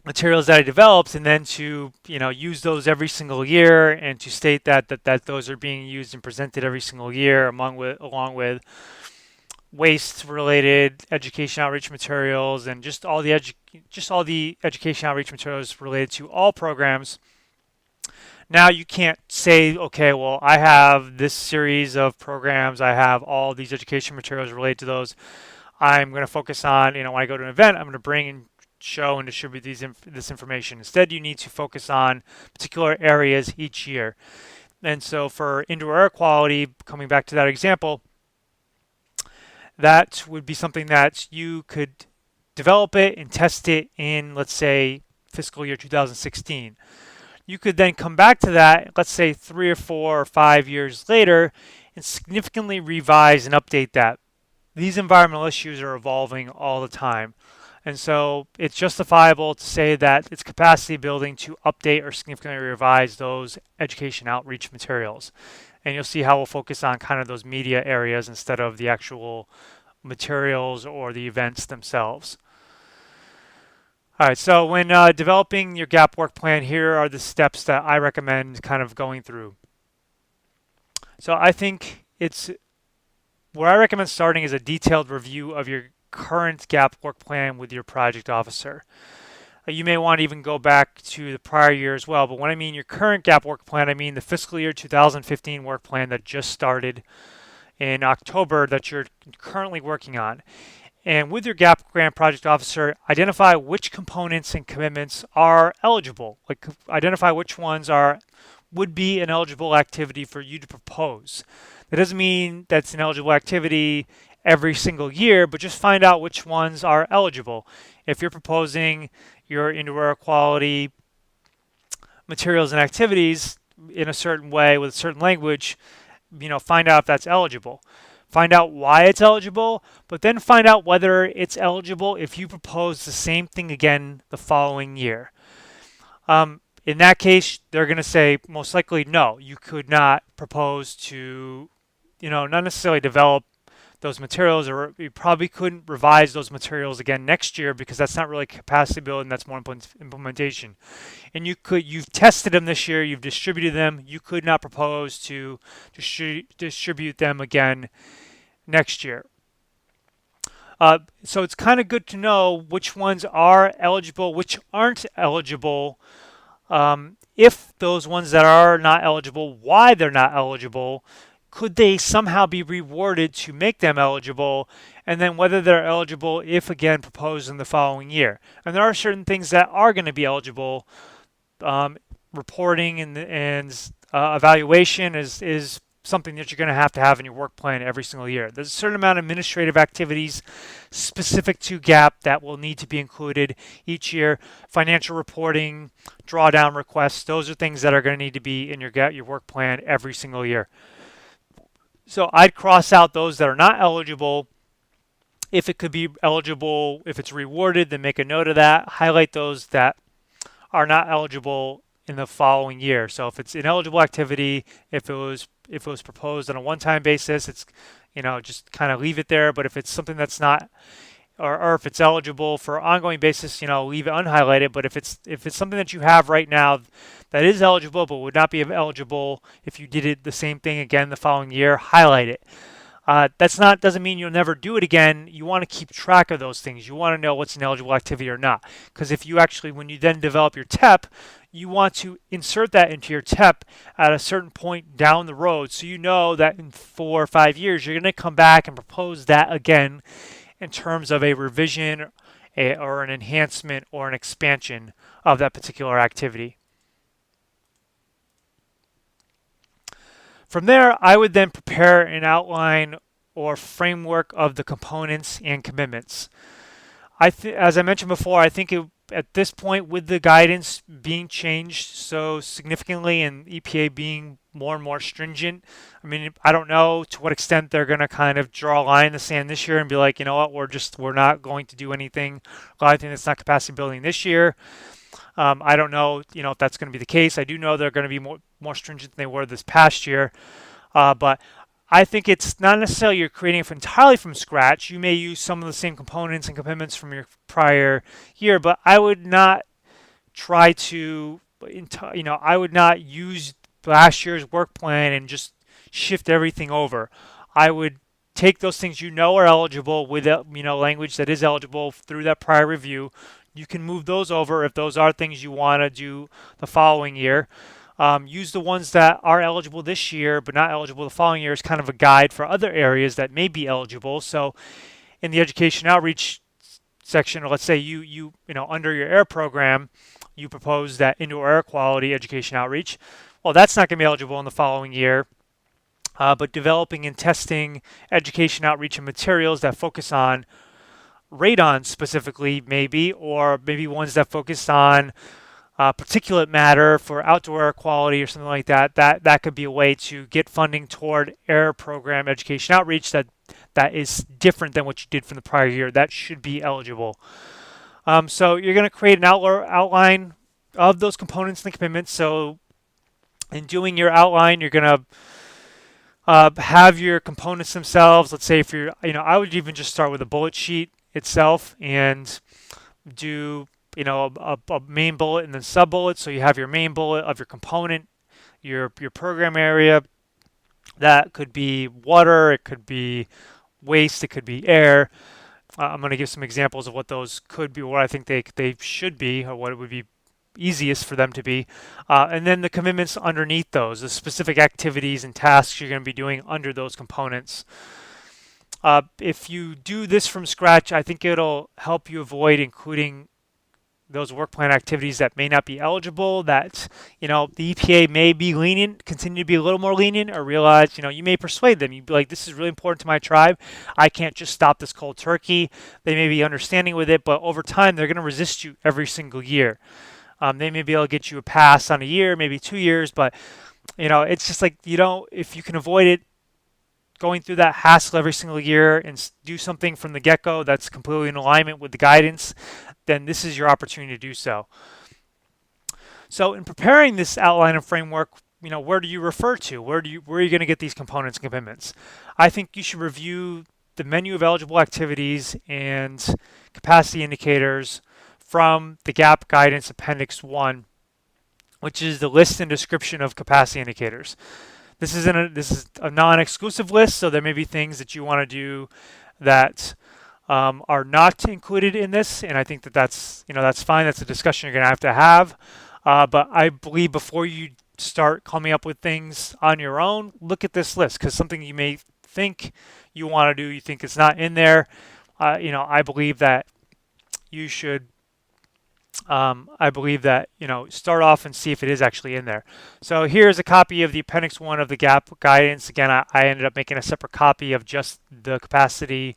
materials that I developed, and then to use those every single year, and to state that those are being used and presented every single year, along with waste related education outreach materials, and just all the education outreach materials related to all programs. Now you can't say, okay, well, I have this series of programs, I have all these education materials related to those. I'm going to focus on, when I go to an event, I'm going to bring and show and distribute this information. Instead, you need to focus on particular areas each year. And so for indoor air quality, coming back to that example, that would be something that you could develop it and test it in, let's say, fiscal year 2016. You could then come back to that, let's say 3 or 4 or 5 years later, and significantly revise and update that. These environmental issues are evolving all the time. And so it's justifiable to say that it's capacity building to update or significantly revise those education outreach materials. And you'll see how we'll focus on kind of those media areas instead of the actual materials or the events themselves. All right, so when developing your GAP work plan, here are the steps that I recommend kind of going through. So I think where I recommend starting is a detailed review of your current GAP work plan with your project officer. You may want to even go back to the prior year as well, but when I mean your current GAP work plan, I mean the fiscal year 2015 work plan that just started in October that you're currently working on. And with your GAP grant project officer, identify which components and commitments are eligible. Like identify which ones would be an eligible activity for you to propose. That doesn't mean that's an eligible activity every single year, but just find out which ones are eligible. If you're proposing your indoor air quality materials and activities in a certain way with a certain language, find out if that's eligible. Find out why it's eligible, but then find out whether it's eligible if you propose the same thing again the following year. In that case, they're going to say most likely no, you could not propose to, not necessarily develop those materials, or you probably couldn't revise those materials again next year because that's not really capacity building, that's more implementation. And you've tested them this year, you've distributed them, you could not propose to distribute them again next year. So it's kind of good to know which ones are eligible, which aren't eligible. If those ones that are not eligible, why they're not eligible, could they somehow be rewarded to make them eligible, and then whether they're eligible if again proposed in the following year. And there are certain things that are going to be eligible. Reporting and evaluation is something that you're going to have in your work plan every single year. There's a certain amount of administrative activities specific to GAP that will need to be included each year. Financial reporting, drawdown requests, those are things that are going to need to be in your work plan every single year. So I'd cross out those that are not eligible. If it could be eligible, if it's rewarded, then make a note of that. Highlight those that are not eligible in the following year. So if it's an eligible activity, if it was proposed on a one-time basis, it's just kind of leave it there. But if it's something that's not or if it's eligible for ongoing basis, leave it unhighlighted. But if it's something that you have right now that is eligible but would not be eligible if you did it the same thing again the following year, highlight it. That's not doesn't mean you'll never do it again. You want to keep track of those things. You want to know what's an eligible activity or not. Because if you actually, when you then develop your TEP, you want to insert that into your TEP at a certain point down the road, so you know that in 4 or 5 years you're going to come back and propose that again in terms of a revision, or an enhancement or an expansion of that particular activity. From there, I would then prepare an outline or framework of the components and commitments. As I mentioned before, I think at this point, with the guidance being changed so significantly and EPA being more and more stringent, I mean, I don't know to what extent they're going to kind of draw a line in the sand this year and be like, you know what, we're not going to do anything that's not capacity building this year. I don't know, if that's going to be the case. I do know they're going to be more stringent than they were this past year, but I think it's not necessarily you're creating it entirely from scratch. You may use some of the same components and commitments from your prior year, but I would not try to, I would not use last year's work plan and just shift everything over. I would take those things are eligible with language that is eligible through that prior review. You can move those over if those are things you want to do the following year. Use the ones that are eligible this year but not eligible the following year as kind of a guide for other areas that may be eligible. So in the education outreach section, or let's say you under your air program, you propose that indoor air quality education outreach. Well, that's not going to be eligible in the following year. But developing and testing education outreach and materials that focus on radon specifically, or maybe ones that focus on particulate matter for outdoor air quality or something like that. That could be a way to get funding toward air program education outreach that is different than what you did from the prior year. That should be eligible. So you're going to create an outline of those components and commitments. So in doing your outline, you're going to have your components themselves. Let's say if you're, I would even just start with a bullet sheet itself and do, a main bullet and then sub bullet. So you have your main bullet of your component, your program area. That could be water, it could be waste, it could be air. I'm going to give some examples of what those could be, what I think they should be, or what it would be easiest for them to be. And then the commitments underneath those, the specific activities and tasks you're going to be doing under those components. If you do this from scratch, I think it'll help you avoid including those work plan activities that may not be eligible, that, the EPA may be lenient, continue to be a little more lenient, or realize, you may persuade them. You'd be like, this is really important to my tribe. I can't just stop this cold turkey. They may be understanding with it, but over time, they're going to resist you every single year. They may be able to get you a pass on a year, maybe 2 years, but, it's just like, if you can avoid it, going through that hassle every single year and do something from the get-go that's completely in alignment with the guidance, then this is your opportunity to do so. So in preparing this outline and framework, where do you refer to? Where are you going to get these components and commitments? I think you should review the menu of eligible activities and capacity indicators from the GAP Guidance Appendix 1, which is the list and description of capacity indicators. This is a non-exclusive list, so there may be things that you want to do that are not included in this, and I think that's fine. That's a discussion you're going to have. But I believe before you start coming up with things on your own, look at this list, because something you may think you want to do, you think it's not in there. I believe that you should. Start off and see if it is actually in there. So here's a copy of the Appendix 1 of the GAP guidance. Again, I ended up making a separate copy of just the capacity.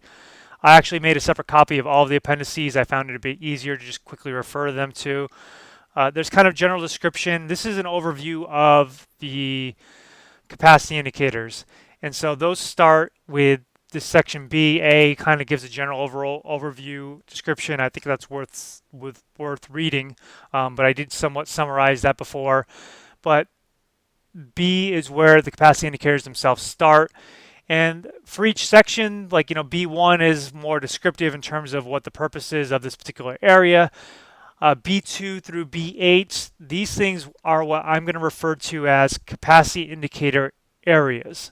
I actually made a separate copy of all of the appendices. I found it a bit easier to just quickly refer them to. There's kind of general description. This is an overview of the capacity indicators. And so those start with this section B. A kind of gives a general overall overview description. I think that's worth reading, but I did somewhat summarize that before. But B is where the capacity indicators themselves start, And for each section, like, B1 is more descriptive in terms of what the purpose is of this particular area. B2 through B8, these things are what I'm going to refer to as capacity indicator areas.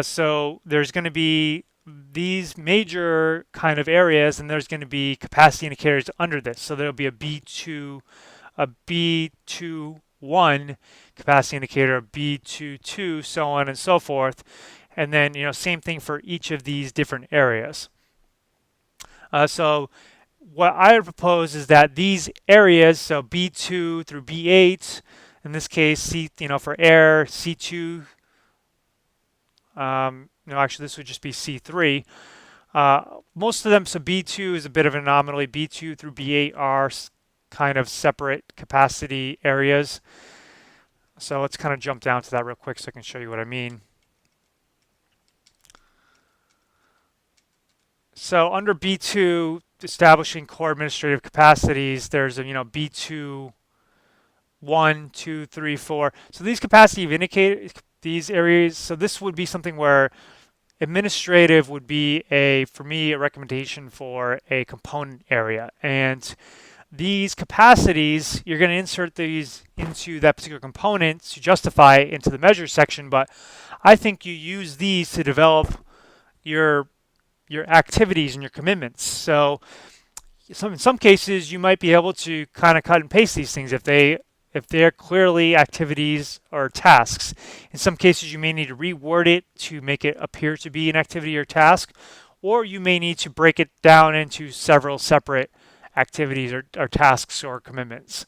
So there's going to be these major kind of areas, and there's going to be capacity indicators under this. So there'll be a B21 capacity indicator, a B22, so on and so forth. And then, same thing for each of these different areas. So what I would propose is that these areas, so B2 through B8, in this case, for air, C2, actually this would just be C3. Most of them, so B2 is a bit of an anomaly. B2 through B8 are kind of separate capacity areas. So let's kind of jump down to that real quick so I can show you what I mean. So under B2, establishing core administrative capacities, there's a B2, 1, 2, 3, 4. So these capacity indicators, these areas, so this would be something where administrative would be for me, a recommendation for a component area. And these capacities, you're going to insert these into that particular component to justify it into the measure section, but I think you use these to develop your activities and your commitments. So in some cases, you might be able to kind of cut and paste these things if they're clearly activities or tasks. In some cases, you may need to reword it to make it appear to be an activity or task, or you may need to break it down into several separate activities or tasks or commitments.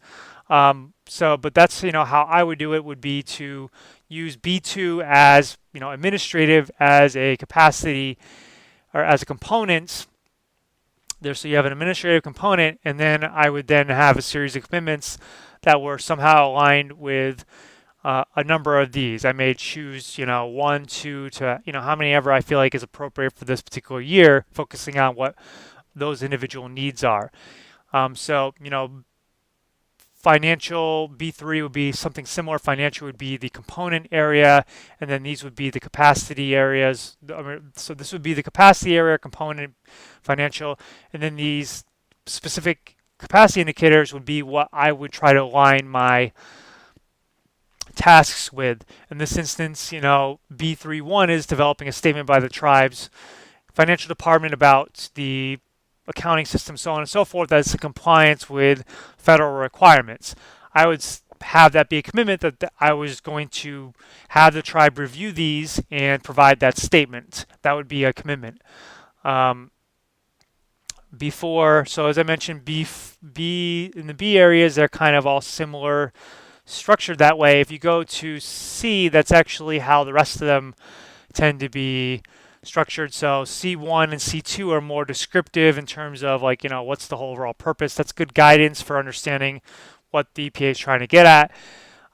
But that's how I would do it would be to use B2 as administrative as a capacity or as a component there. So you have an administrative component, and then I would then have a series of commitments that were somehow aligned with a number of these. I may choose 1, 2 to how many ever I feel like is appropriate for this particular year, focusing on what those individual needs are. Financial B3 would be something similar. Financial would be the component area, and then these would be the capacity areas. So this would be the capacity area component, financial, and then these specific capacity indicators would be what I would try to align my tasks with. In this instance, B3.1 is developing a statement by the tribe's financial department about the accounting system, so on and so forth, that's in compliance with federal requirements. I would have that be a commitment that I was going to have the tribe review these and provide that statement. That would be a commitment. So as I mentioned, in the B areas, they're kind of all similar, structured that way. If you go to C, that's actually how the rest of them tend to be structured. So C1 and C2 are more descriptive in terms of what's the whole overall purpose. That's good guidance for understanding what the EPA is trying to get at.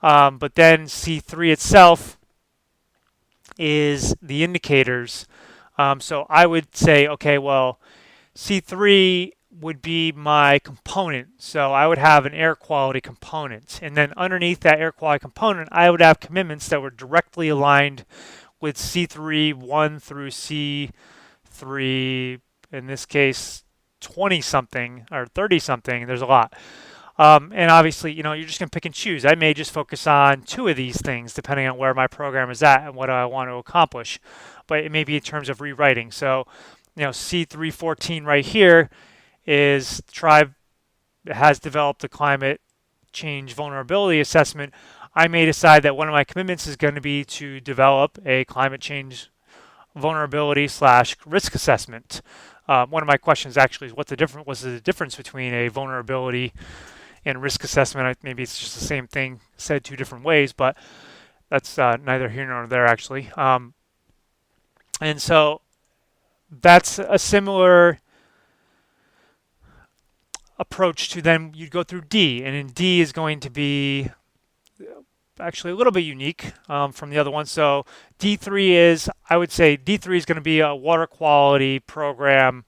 But then C3 itself is the indicators. So I would say, okay, well, C3 would be my component. So I would have an air quality component. And then underneath that air quality component, I would have commitments that were directly aligned with C3, 1 through C3, in this case, 20-something or 30-something. There's a lot. And obviously, you're just going to pick and choose. I may just focus on 2 of these things, depending on where my program is at and what I want to accomplish. But it may be in terms of rewriting. So, C314 right here is tribe has developed a climate change vulnerability assessment. I may decide that one of my commitments is going to be to develop a climate change vulnerability / risk assessment. One of my questions actually is what's the difference between a vulnerability and risk assessment? Maybe it's just the same thing said 2 different ways, but that's neither here nor there actually. And so that's a similar approach to then you'd go through D, and in D is going to be actually a little bit unique from the other one. So I would say D3 is going to be a water quality program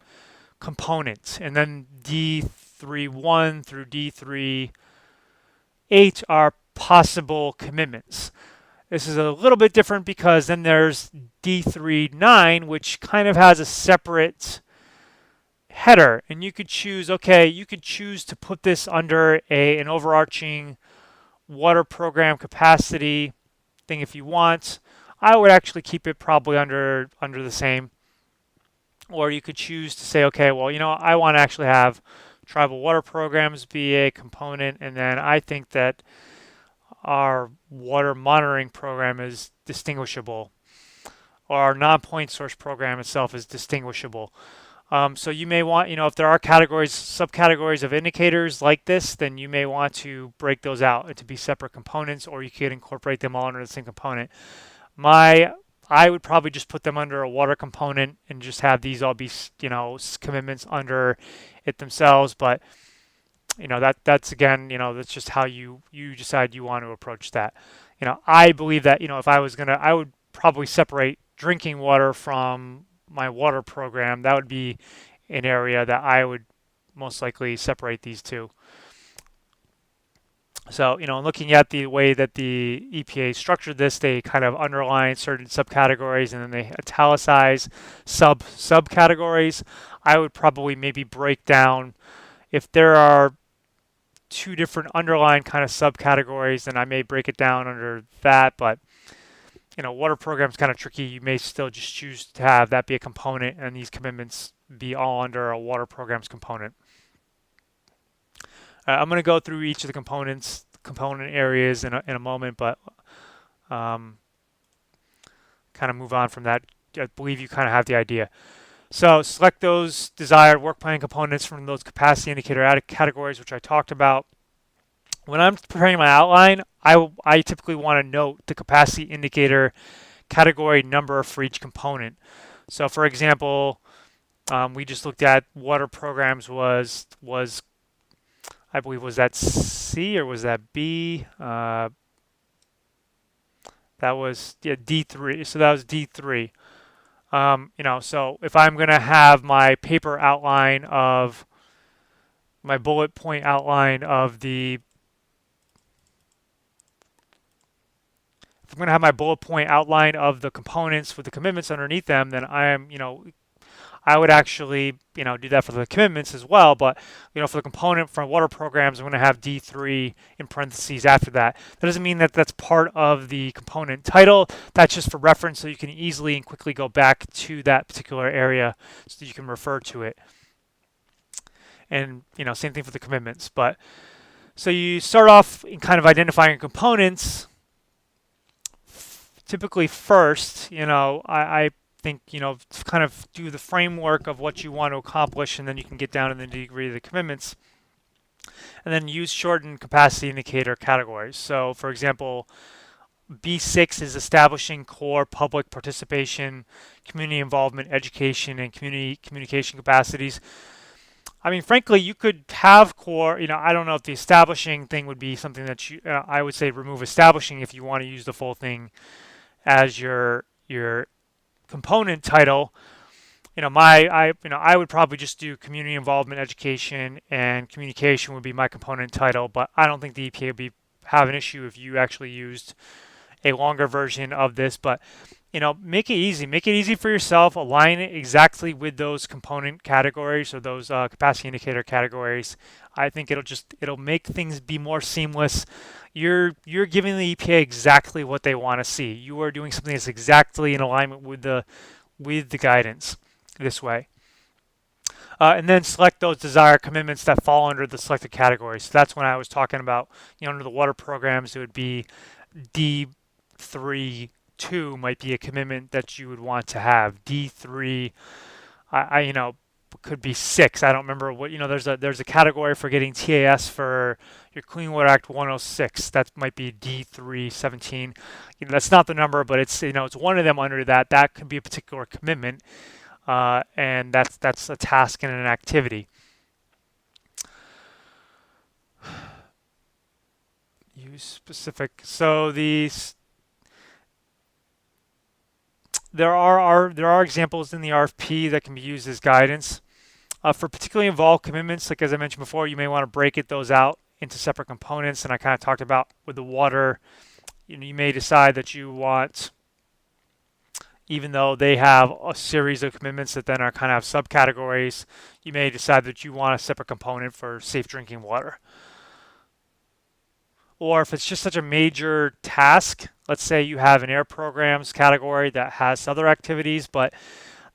component, and then D3.1 through D3.8 are possible commitments. This is a little bit different because then there's D3.9, which kind of has a separate header, and you could choose, okay, you could choose to put this under an overarching water program capacity thing if you want. I would actually keep it probably under the same. Or you could choose to say, okay, well, I want to actually have tribal water programs be a component, and then I think that our water monitoring program is distinguishable, or our non-point source program itself is distinguishable. So you may want, if there are categories, subcategories of indicators like this, then you may want to break those out to be separate components, or you could incorporate them all under the same component. I would probably just put them under a water component and just have these all be, commitments under it themselves. But that's again, that's just how you decide you want to approach that. I believe that, if I was gonna, I would probably separate drinking water from my water program. That would be an area that I would most likely separate these two. So, looking at the way that the EPA structured this, they kind of underline certain subcategories and then they italicize subcategories. I would probably maybe break down if there are two different underlying kind of subcategories, then I may break it down under that. But water program's kind of tricky. You may still just choose to have that be a component and these commitments be all under a water program's component. I'm going to go through each of the component areas in a moment, but kind of move on from that. I believe you kind of have the idea. So select those desired work plan components from those capacity indicator categories, which I talked about. When I'm preparing my outline, I typically want to note the capacity indicator category number for each component. So for example, we just looked at water programs was I believe, was that C or was that B? That was D3. So that was D3. So if I'm going to have my paper outline of my bullet point outline of the if I'm going to have my bullet point outline of the components with the commitments underneath them, then I would actually, do that for the commitments as well. But, for the component for water programs, I'm going to have D3 in parentheses after that. That doesn't mean that that's part of the component title. That's just for reference so you can easily and quickly go back to that particular area so that you can refer to it. And, same thing for the commitments. But so you start off in kind of identifying components. Typically first, I think, kind of do the framework of what you want to accomplish, and then you can get down to the degree of the commitments. And then use shortened capacity indicator categories. So, for example, B6 is establishing core public participation, community involvement, education, and community communication capacities. I mean, frankly, you could have core, I don't know if the establishing thing would be something that I would say remove establishing if you want to use the full thing as your component title. I would probably just do community involvement, education, and communication would be my component title, but I don't think the EPA would have an issue if you actually used a longer version of this. But make it easy for yourself, align it exactly with those component categories or those capacity indicator categories. I think it'll make things be more seamless. You're giving the EPA exactly what they want to see. You are doing something that's exactly in alignment with the guidance this way. And then select those desired commitments that fall under the selected categories. So that's when I was talking about, under the water programs, it would be D3.2 might be a commitment that you would want to have. D3, could be 6. I don't remember what, there's a category for getting TAS for your Clean Water Act 106. That might be D317. That's not the number, but it's, it's one of them under that. That could be a particular commitment. And that's a task and an activity. Use specific. So there are examples in the RFP that can be used as guidance. For particularly involved commitments, like as I mentioned before, you may want to break those out into separate components. And I kind of talked about with the water, You may decide that you want, even though they have a series of commitments that then are kind of subcategories, you may decide that you want a separate component for safe drinking water. Or if it's just such a major task, let's say you have an air programs category that has other activities, but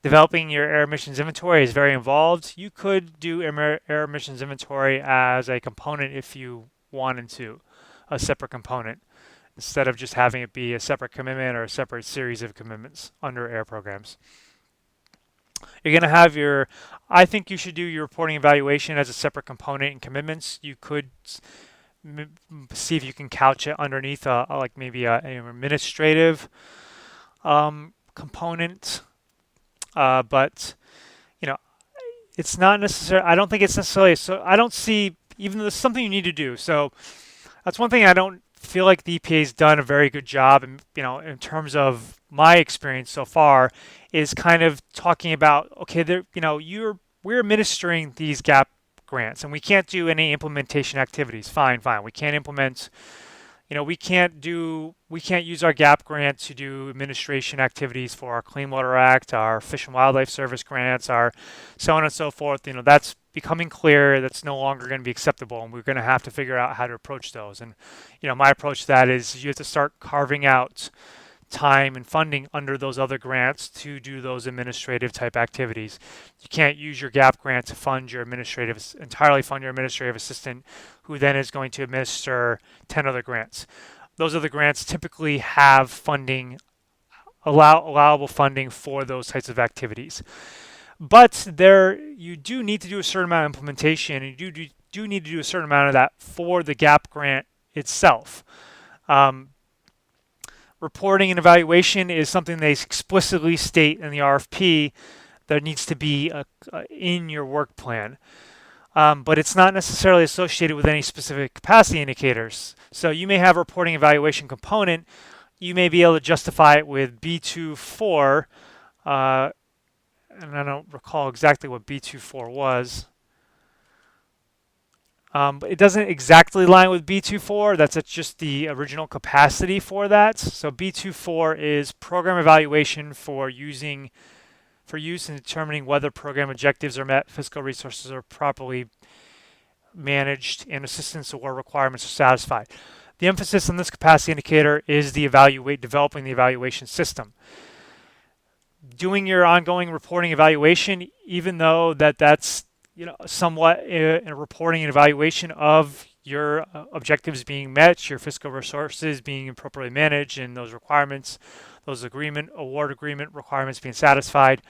developing your air emissions inventory is very involved, you could do air emissions inventory as a component if you wanted to, a separate component, instead of just having it be a separate commitment or a separate series of commitments under air programs. You're going to have I think you should do your reporting evaluation as a separate component in commitments. You could see if you can couch it underneath like maybe an administrative component, but it's not necessarily. I don't think it's necessarily. So I don't see, even though it's something you need to do. So that's one thing I don't feel like the EPA's done a very good job, and in terms of my experience so far, is kind of talking about, okay, we're administering these GAP grants, and we can't do any implementation activities. Fine. We can't implement. We can't use our GAP grant to do administration activities for our Clean Water Act, our Fish and Wildlife Service grants, our so on and so forth. That's becoming clear. That's no longer going to be acceptable, and we're going to have to figure out how to approach those. And my approach to that is you have to start carving out time and funding under those other grants to do those administrative type activities. You can't use your GAP grant to entirely fund your administrative assistant, who then is going to administer 10 other grants. Those other grants typically have funding, allowable funding for those types of activities. But you do need to do a certain amount of implementation, and you do need to do a certain amount of that for the GAP grant itself. Reporting and evaluation is something they explicitly state in the RFP that needs to be in your work plan. But it's not necessarily associated with any specific capacity indicators. So you may have a reporting evaluation component. You may be able to justify it with B24, and I don't recall exactly what B24 was. But it doesn't exactly line with B24. That's just the original capacity for that. So B24 is program evaluation for use in determining whether program objectives are met, fiscal resources are properly managed, and assistance or requirements are satisfied. The emphasis on this capacity indicator is developing the evaluation system. Doing your ongoing reporting evaluation, even though that's somewhat a reporting and evaluation of your objectives being met, your fiscal resources being appropriately managed, and those requirements, those award agreement requirements being satisfied,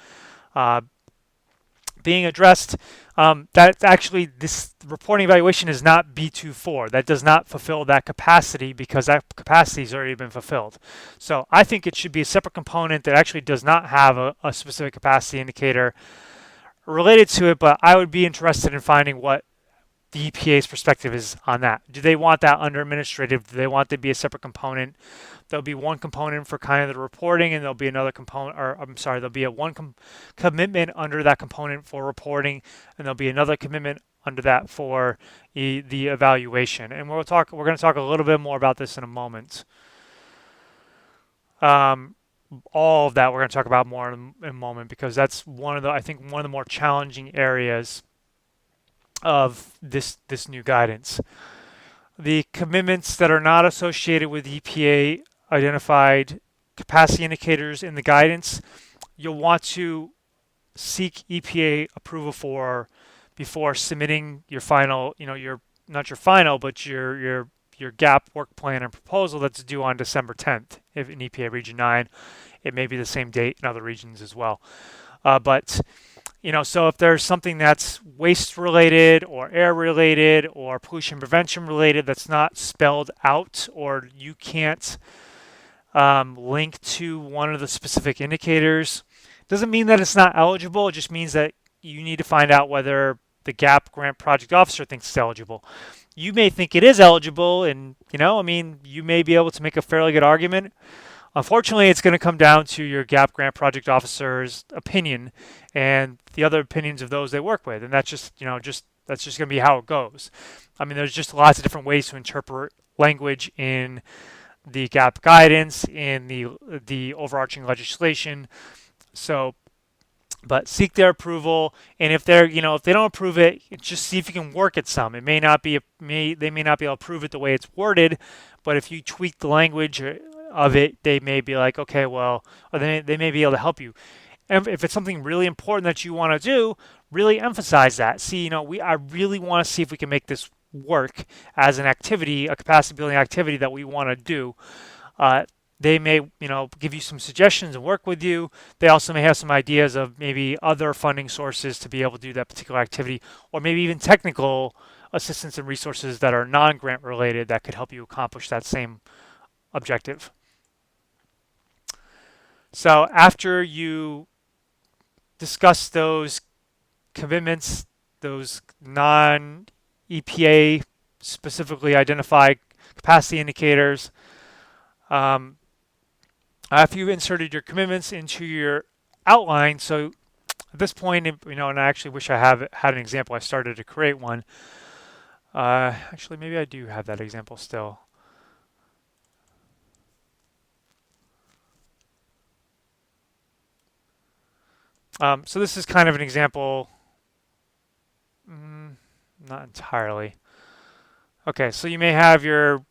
being addressed. That's actually, this reporting evaluation is not B24. That does not fulfill that capacity because that capacity has already been fulfilled. So I think it should be a separate component that actually does not have a specific capacity indicator related to it, but I would be interested in finding what the EPA's perspective is on that. Do they want that under administrative? Do they want it to be a separate component? There'll be one component for kind of the reporting, and there'll be another component, there'll be one commitment under that component for reporting, and there'll be another commitment under that for the evaluation. And we're going to talk a little bit more about this in a moment. All of that we're going to talk about more in a moment, because that's I think one of the more challenging areas of this new guidance. The commitments that are not associated with EPA identified capacity indicators in the guidance, you'll want to seek EPA approval for before submitting your final, not your final, but your GAP work plan and proposal that's due on December 10th. If in EPA Region 9, it may be the same date in other regions as well. But so if there's something that's waste related or air related or pollution prevention related that's not spelled out, or you can't link to one of the specific indicators, doesn't mean that it's not eligible. It just means that you need to find out whether the GAP grant project officer thinks it's eligible. You may think it is eligible, and you may be able to make a fairly good argument. Unfortunately, it's going to come down to your GAP grant project officer's opinion and the other opinions of those they work with, and that's just that's just going to be how it goes. There's just lots of different ways to interpret language in the gap guidance in the overarching legislation. So, but seek their approval, and if they're, if they don't approve it, just see if you can work it some. It may not be they may not be able to approve it the way it's worded, but if you tweak the language of it, they may be like, okay, well, or they may be able to help you. And if it's something really important that you want to do, really emphasize that. See, I really want to see if we can make this work as an activity, a capacity building activity that we want to do. They may, give you some suggestions and work with you. They also may have some ideas of maybe other funding sources to be able to do that particular activity, or maybe even technical assistance and resources that are non-grant related that could help you accomplish that same objective. So after you discuss those commitments, those non-EPA specifically identified capacity indicators, after you've inserted your commitments into your outline, so at this point, and I actually wish I had an example. I started to create one. Actually, maybe I do have that example still. So this is kind of an example. Not entirely. Okay, so you may have your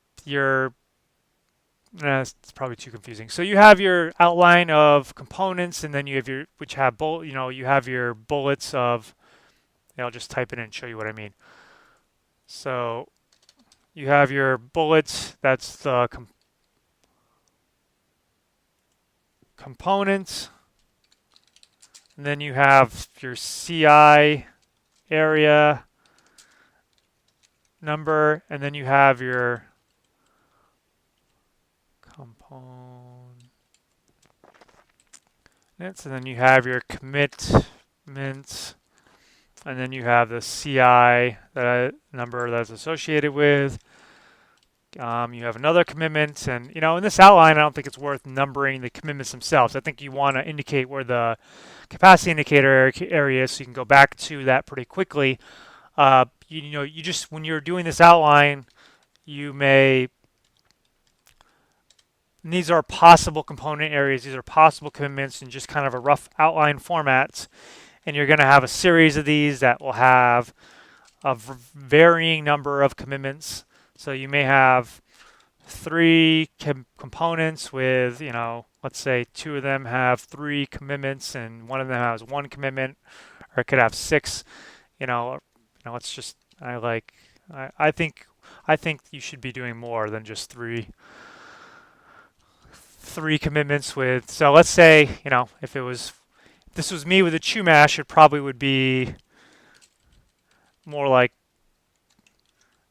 it's probably too confusing. So you have your outline of components, and then you have you have your bullets of. I'll just type it in and show you what I mean. So you have your bullets. That's the components, and then you have your CI area number, and then you have your components, and then you have your commitments, and then you have the CI number that's associated with. You have another commitment, and in this outline, I don't think it's worth numbering the commitments themselves. I think you want to indicate where the capacity indicator area is, so you can go back to that pretty quickly. You just, when you're doing this outline, these are possible component areas, these are possible commitments in just kind of a rough outline format, and you're going to have a series of these that will have a varying number of commitments. So you may have 3 components with, let's say 2 of them have 3 commitments and 1 of them has 1 commitment, or it could have 6. It's just, I think you should be doing more than just 3 commitments with. So let's say, if this was me with a Chumash, it probably would be more like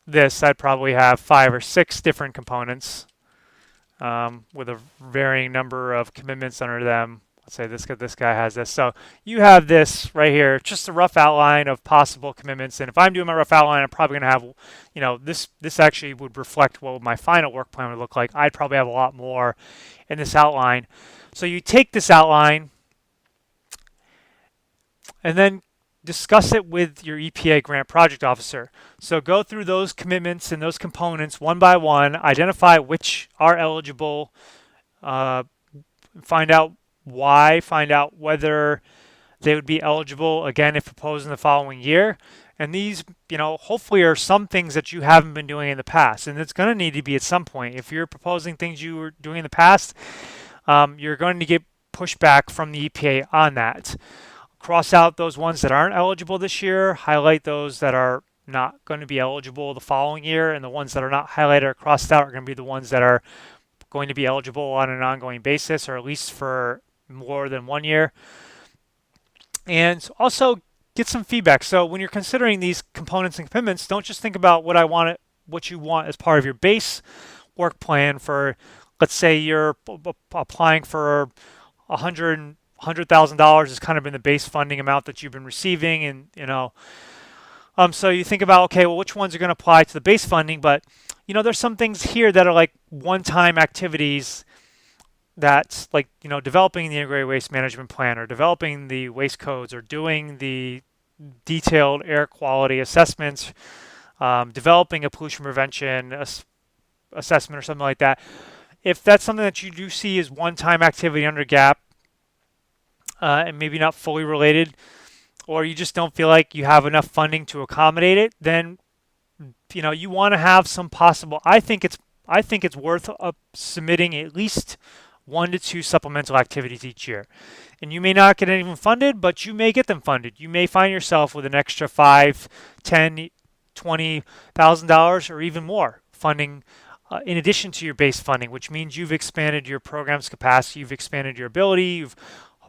this. I'd probably have 5 or 6 different components with a varying number of commitments under them. Let's say this guy has this. So you have this right here, just a rough outline of possible commitments. And if I'm doing my rough outline, I'm probably going to have, this actually would reflect what my final work plan would look like. I'd probably have a lot more in this outline. So you take this outline and then discuss it with your EPA grant project officer. So go through those commitments and those components one by one, identify which are eligible, find out why, find out whether they would be eligible, again, if proposed in the following year. And these, hopefully are some things that you haven't been doing in the past. And it's going to need to be at some point. If you're proposing things you were doing in the past, you're going to get pushback from the EPA on that. Cross out those ones that aren't eligible this year, highlight those that are not going to be eligible the following year, and the ones that are not highlighted or crossed out are going to be the ones that are going to be eligible on an ongoing basis, or at least for more than 1 year. And also get some feedback. So when you're considering these components and commitments, don't just think about what you want as part of your base work plan for, let's say you're applying for $100,000 is kind of in the base funding amount that you've been receiving, and so you think about, okay, well, which ones are going to apply to the base funding? But there's some things here that are like one-time activities. That's like developing the integrated waste management plan, or developing the waste codes, or doing the detailed air quality assessments, developing a pollution prevention assessment or something like that. if that's something that you do see as one-time activity under GAAP, and maybe not fully related, or you just don't feel like you have enough funding to accommodate it, then you want to have some possible. I think it's worth submitting at least 1 to 2 supplemental activities each year. And you may not get any of them funded, but you may get them funded. You may find yourself with an extra 5, 10, $20,000 or even more funding in addition to your base funding, which means you've expanded your program's capacity, you've expanded your ability, you've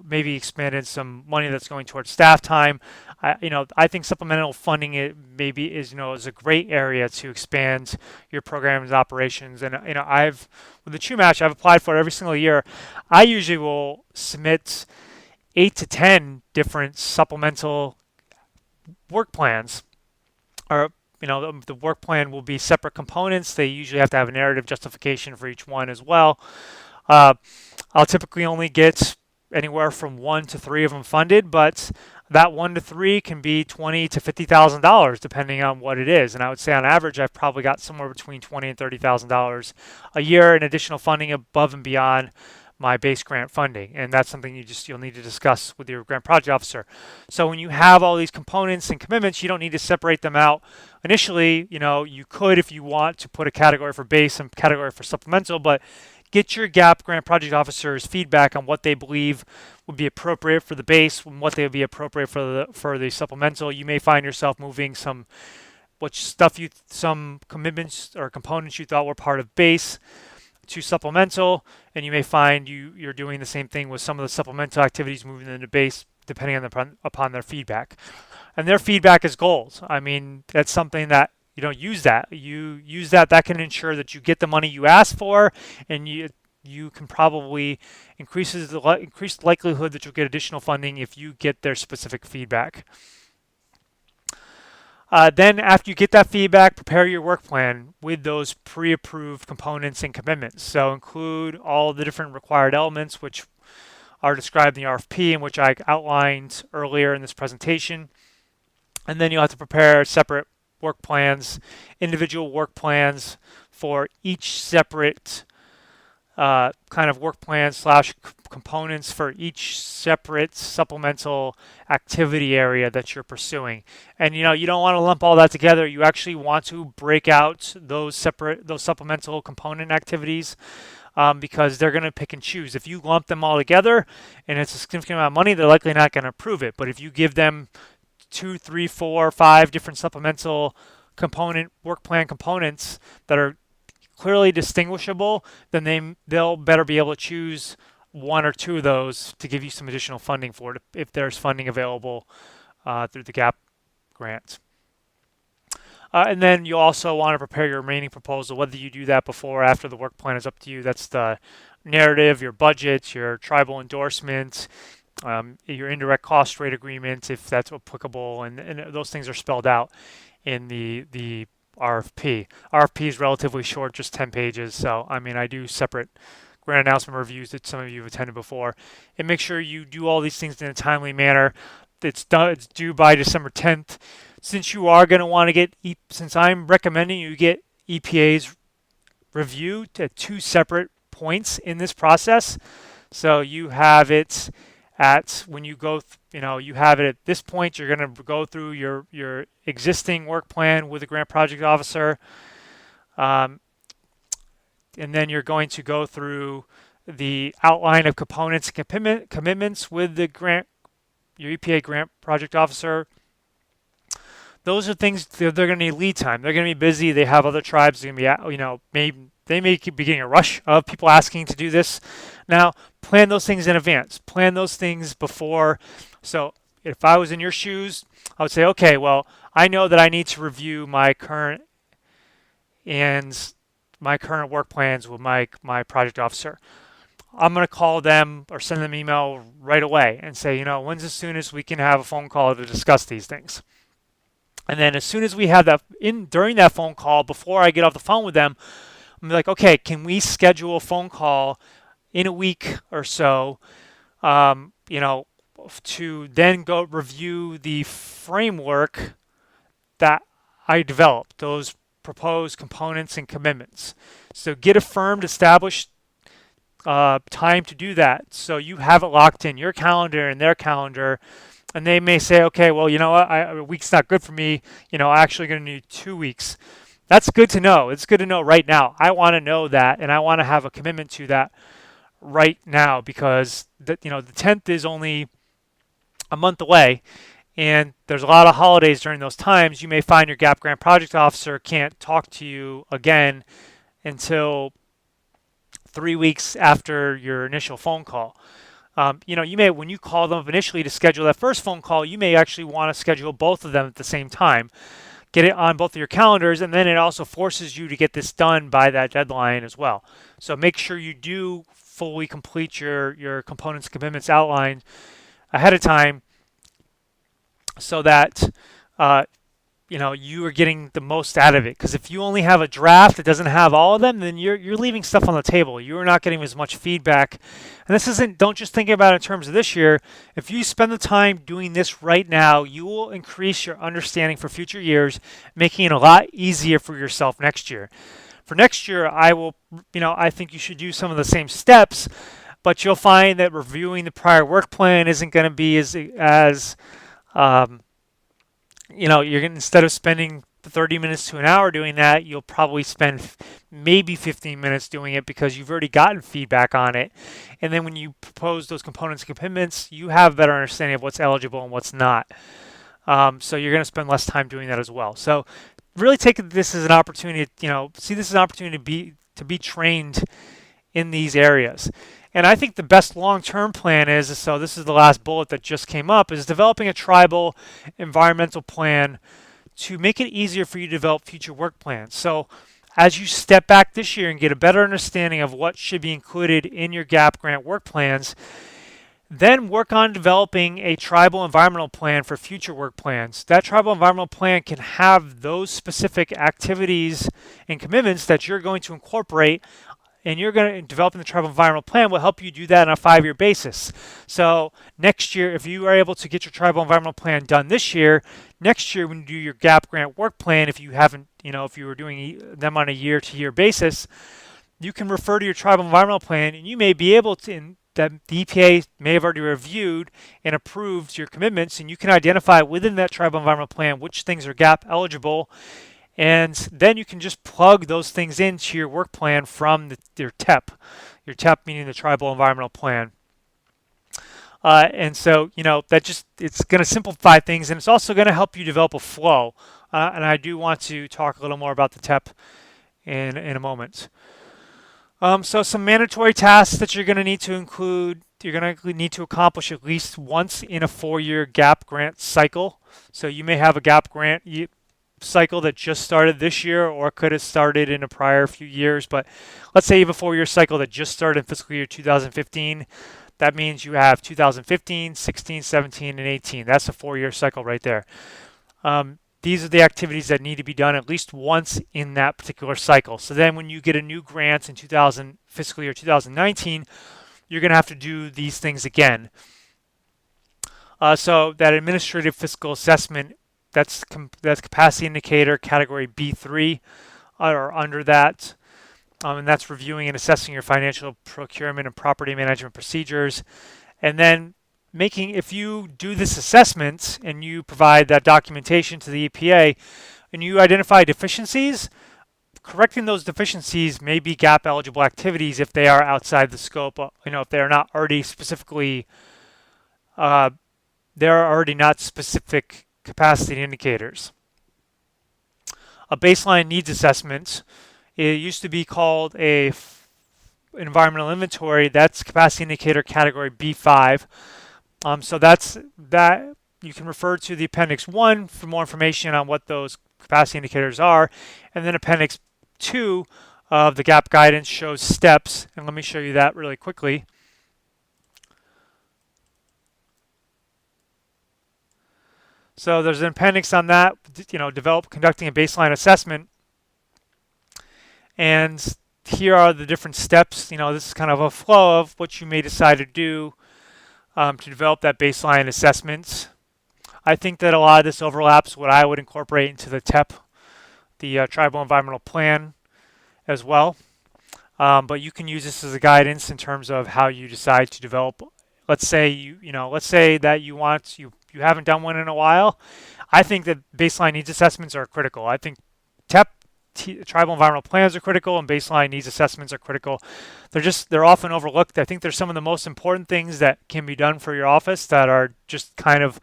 maybe expanded some money that's going towards staff time. I think supplemental funding maybe is a great area to expand your program's operations. And I've with the True Match, I've applied for it every single year. I usually will submit 8 to 10 different supplemental work plans, or the work plan will be separate components. They usually have to have a narrative justification for each one as well. Uh, I'll typically only get anywhere from 1 to 3 of them funded, but that 1 to 3 can be $20,000 to $50,000 depending on what it is. And I would say on average, I've probably got somewhere between $20,000 and $30,000 a year in additional funding above and beyond my base grant funding. And that's something you'll need to discuss with your grant project officer. So when you have all these components and commitments, you don't need to separate them out initially. You could, if you want, to put a category for base and category for supplemental, but get your GAP grant project officer's feedback on what they believe would be appropriate for the base and what they would be appropriate for the supplemental. You may find yourself moving some commitments or components you thought were part of base to supplemental, and you may find you're doing the same thing with some of the supplemental activities moving into base depending upon their feedback. And their feedback is gold. I mean, that's something that use that. You use that. That can ensure that you get the money you ask for, and you can probably increase the likelihood that you'll get additional funding if you get their specific feedback. Then after you get that feedback, prepare your work plan with those pre-approved components and commitments. So include all the different required elements which are described in the RFP and which I outlined earlier in this presentation. And then you'll have to prepare separate work plans, individual work plans for each separate kind of work plan / components for each separate supplemental activity area that you're pursuing. And you don't want to lump all that together. You actually want to break out those supplemental component activities because they're going to pick and choose. If you lump them all together and it's a significant amount of money, they're likely not going to approve it. But if you give them 2, 3, 4, 5 different supplemental work plan components that are clearly distinguishable, then they'll better be able to choose 1 or 2 of those to give you some additional funding for it if there's funding available through the GAP grant. And then you also want to prepare your remaining proposal. Whether you do that before or after the work plan is up to you. That's the narrative, your budget, your tribal endorsement, your indirect cost rate agreement, if that's applicable, and those things are spelled out in the RFP. RFP is relatively short, just 10 pages. So, I do separate grant announcement reviews that some of you have attended before. And make sure you do all these things in a timely manner. It's due by December 10th. Since you are going to want to since I'm recommending you get EPA's review at 2 separate points in this process. So you have it when you go, you have it at this point. You're going to go through your existing work plan with the grant project officer, and then you're going to go through the outline of components and commitments with your EPA grant project officer. Those are things they're going to need lead time. They're going to be busy. They have other tribes. They're going to be, they may be getting a rush of people asking to do this. Now, plan those things in advance. Plan those things before. So if I was in your shoes, I would say, okay, well, I know that I need to review my current work plans with my project officer. I'm going to call them or send them an email right away and say, when's as soon as we can have a phone call to discuss these things. And then as soon as we have that during that phone call, before I get off the phone with them, I'm like, okay, can we schedule a phone call in a week or so, to then go review the framework that I developed, those proposed components and commitments. So get a firm to establish time to do that. So you have it locked in your calendar and their calendar, and they may say, okay, well, you know what, a week's not good for me. I'm actually going to need 2 weeks. That's good to know. It's good to know right now. I want to know that, and I want to have a commitment to that right now, because the 10th is only a month away, and there's a lot of holidays during those times. You may find your GAP grant project officer can't talk to you again until 3 weeks after your initial phone call. You may, when you call them up initially to schedule that first phone call, you may actually want to schedule both of them at the same time. Get it on both of your calendars, and then it also forces you to get this done by that deadline as well. So make sure you do fully complete your components commitments outlined ahead of time, so that you are getting the most out of it. Because if you only have a draft that doesn't have all of them, then you're leaving stuff on the table. You're not getting as much feedback. And this isn't, don't just think about it in terms of this year. If you spend the time doing this right now, you will increase your understanding for future years, making it a lot easier for yourself next year. For next year, I think you should do some of the same steps, but you'll find that reviewing the prior work plan isn't going to be as you're going, instead of spending 30 minutes to an hour doing that, you'll probably spend maybe 15 minutes doing it, because you've already gotten feedback on it. And then when you propose those components and commitments, you have a better understanding of what's eligible and what's not. So you're going to spend less time doing that as well. So really take this as an opportunity, see this as an opportunity to be trained in these areas. And I think the best long-term plan is, so this is the last bullet that just came up, is developing a tribal environmental plan to make it easier for you to develop future work plans. So as you step back this year and get a better understanding of what should be included in your GAP grant work plans, then work on developing a tribal environmental plan for future work plans. That tribal environmental plan can have those specific activities and commitments that you're going to incorporate, and you're going to develop the tribal environmental plan will help you do that on a 5-year basis. So next year, if you are able to get your tribal environmental plan done this year, next year when you do your GAP grant work plan, if you haven't, if you were doing them on a year-to-year basis, you can refer to your tribal environmental plan, and you may be able to, that the EPA may have already reviewed and approved your commitments, and you can identify within that tribal environmental plan which things are GAP eligible. And then you can just plug those things into your work plan from your TEP. Your TEP meaning the Tribal Environmental Plan. And so, it's going to simplify things, and it's also going to help you develop a flow. And I do want to talk a little more about the TEP in a moment. So some mandatory tasks that you're going to need to include, you're going to need to accomplish at least once in a 4-year GAP grant cycle. So you may have a GAP grant cycle that just started this year, or could have started in a prior few years, but let's say you have a 4-year cycle that just started in fiscal year 2015. That means you have 2015, 16, 17, and 18. That's a 4-year cycle right there. These are the activities that need to be done at least once in that particular cycle. So then when you get a new grant in fiscal year 2019, you're going to have to do these things again. So that administrative fiscal assessment, that's capacity indicator category B3 or under that. And that's reviewing and assessing your financial procurement and property management procedures. And then if you do this assessment and you provide that documentation to the EPA and you identify deficiencies, correcting those deficiencies may be GAP eligible activities if they are outside the scope, if they're not already specifically, they're already not specific capacity indicators. A baseline needs assessment, it used to be called a environmental inventory. That's capacity indicator category B5. So that's that. You can refer to the Appendix 1 for more information on what those capacity indicators are. And then Appendix 2 of the GAP guidance shows steps. And let me show you that really quickly. So there's an appendix on that, conducting a baseline assessment. And here are the different steps. This is kind of a flow of what you may decide to do to develop that baseline assessment. I think that a lot of this overlaps what I would incorporate into the TEP, the Tribal Environmental Plan, as well. But you can use this as a guidance in terms of how you decide to develop. Let's say let's say that you haven't done one in a while. I think that baseline needs assessments are critical. I think tribal environmental plans are critical, and baseline needs assessments are critical. They're often overlooked. I think they're some of the most important things that can be done for your office that are just kind of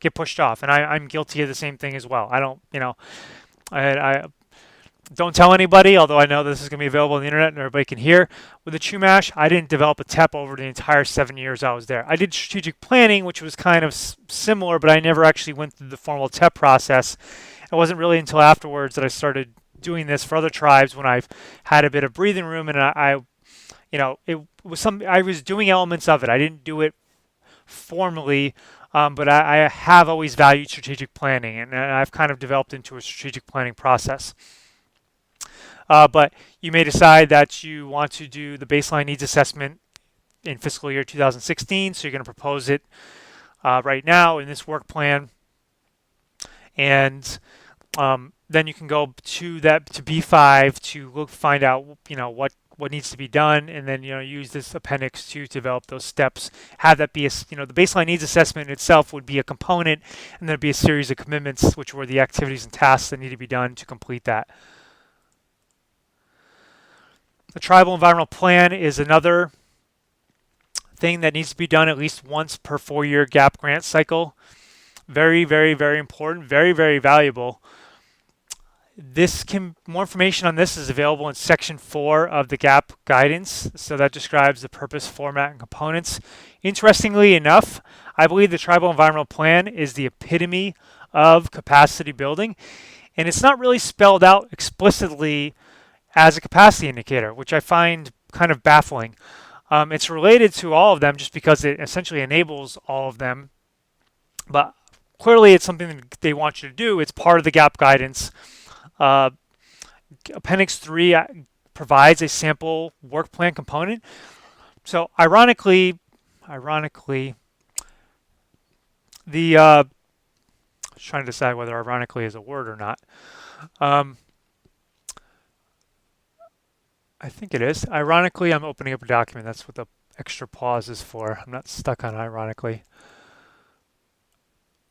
get pushed off. And I'm guilty of the same thing as well. I don't, I don't tell anybody, although I know this is going to be available on the internet and everybody can hear. With the Chumash, I didn't develop a TEP over the entire 7 years I was there. I did strategic planning, which was kind of similar, but I never actually went through the formal TEP process. It wasn't really until afterwards that I started doing this for other tribes when I've had a bit of breathing room, and it was I was doing elements of it. I didn't do it formally, but I have always valued strategic planning, and I've kind of developed into a strategic planning process. But you may decide that you want to do the baseline needs assessment in fiscal year 2016, so you're going to propose it right now in this work plan, and then you can go to B5 to find out what needs to be done, and then use this appendix to develop those steps. Have that be the baseline needs assessment itself would be a component, and there'd be a series of commitments, which were the activities and tasks that need to be done to complete that. The tribal environmental plan is another thing that needs to be done at least once per 4-year GAP grant cycle. Very, very, very important. Very, very valuable. More information on this is available in section 4 of the GAP guidance. So that describes the purpose, format, and components. Interestingly enough, I believe the tribal environmental plan is the epitome of capacity building, and it's not really spelled out explicitly as a capacity indicator, which I find kind of baffling. It's related to all of them just because it essentially enables all of them, but clearly it's something that they want you to do. It's part of the GAP guidance. Appendix 3 provides a sample work plan component. So ironically, I was trying to decide whether ironically is a word or not. I think it is. Ironically, I'm opening up a document. That's what the extra pause is for. I'm not stuck on ironically.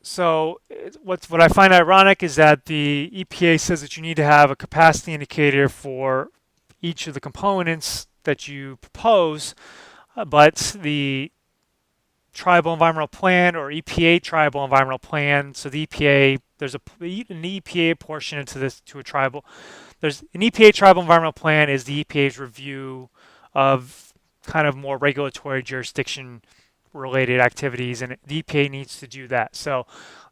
So what I find ironic is that the EPA says that you need to have a capacity indicator for each of the components that you propose, but the Tribal Environmental Plan or EPA-Tribal Environmental Plan, so the EPA, there's an EPA portion to a tribal. There's an EPA-Tribal Environmental Plan is the EPA's review of kind of more regulatory jurisdiction related activities, and the EPA needs to do that. So,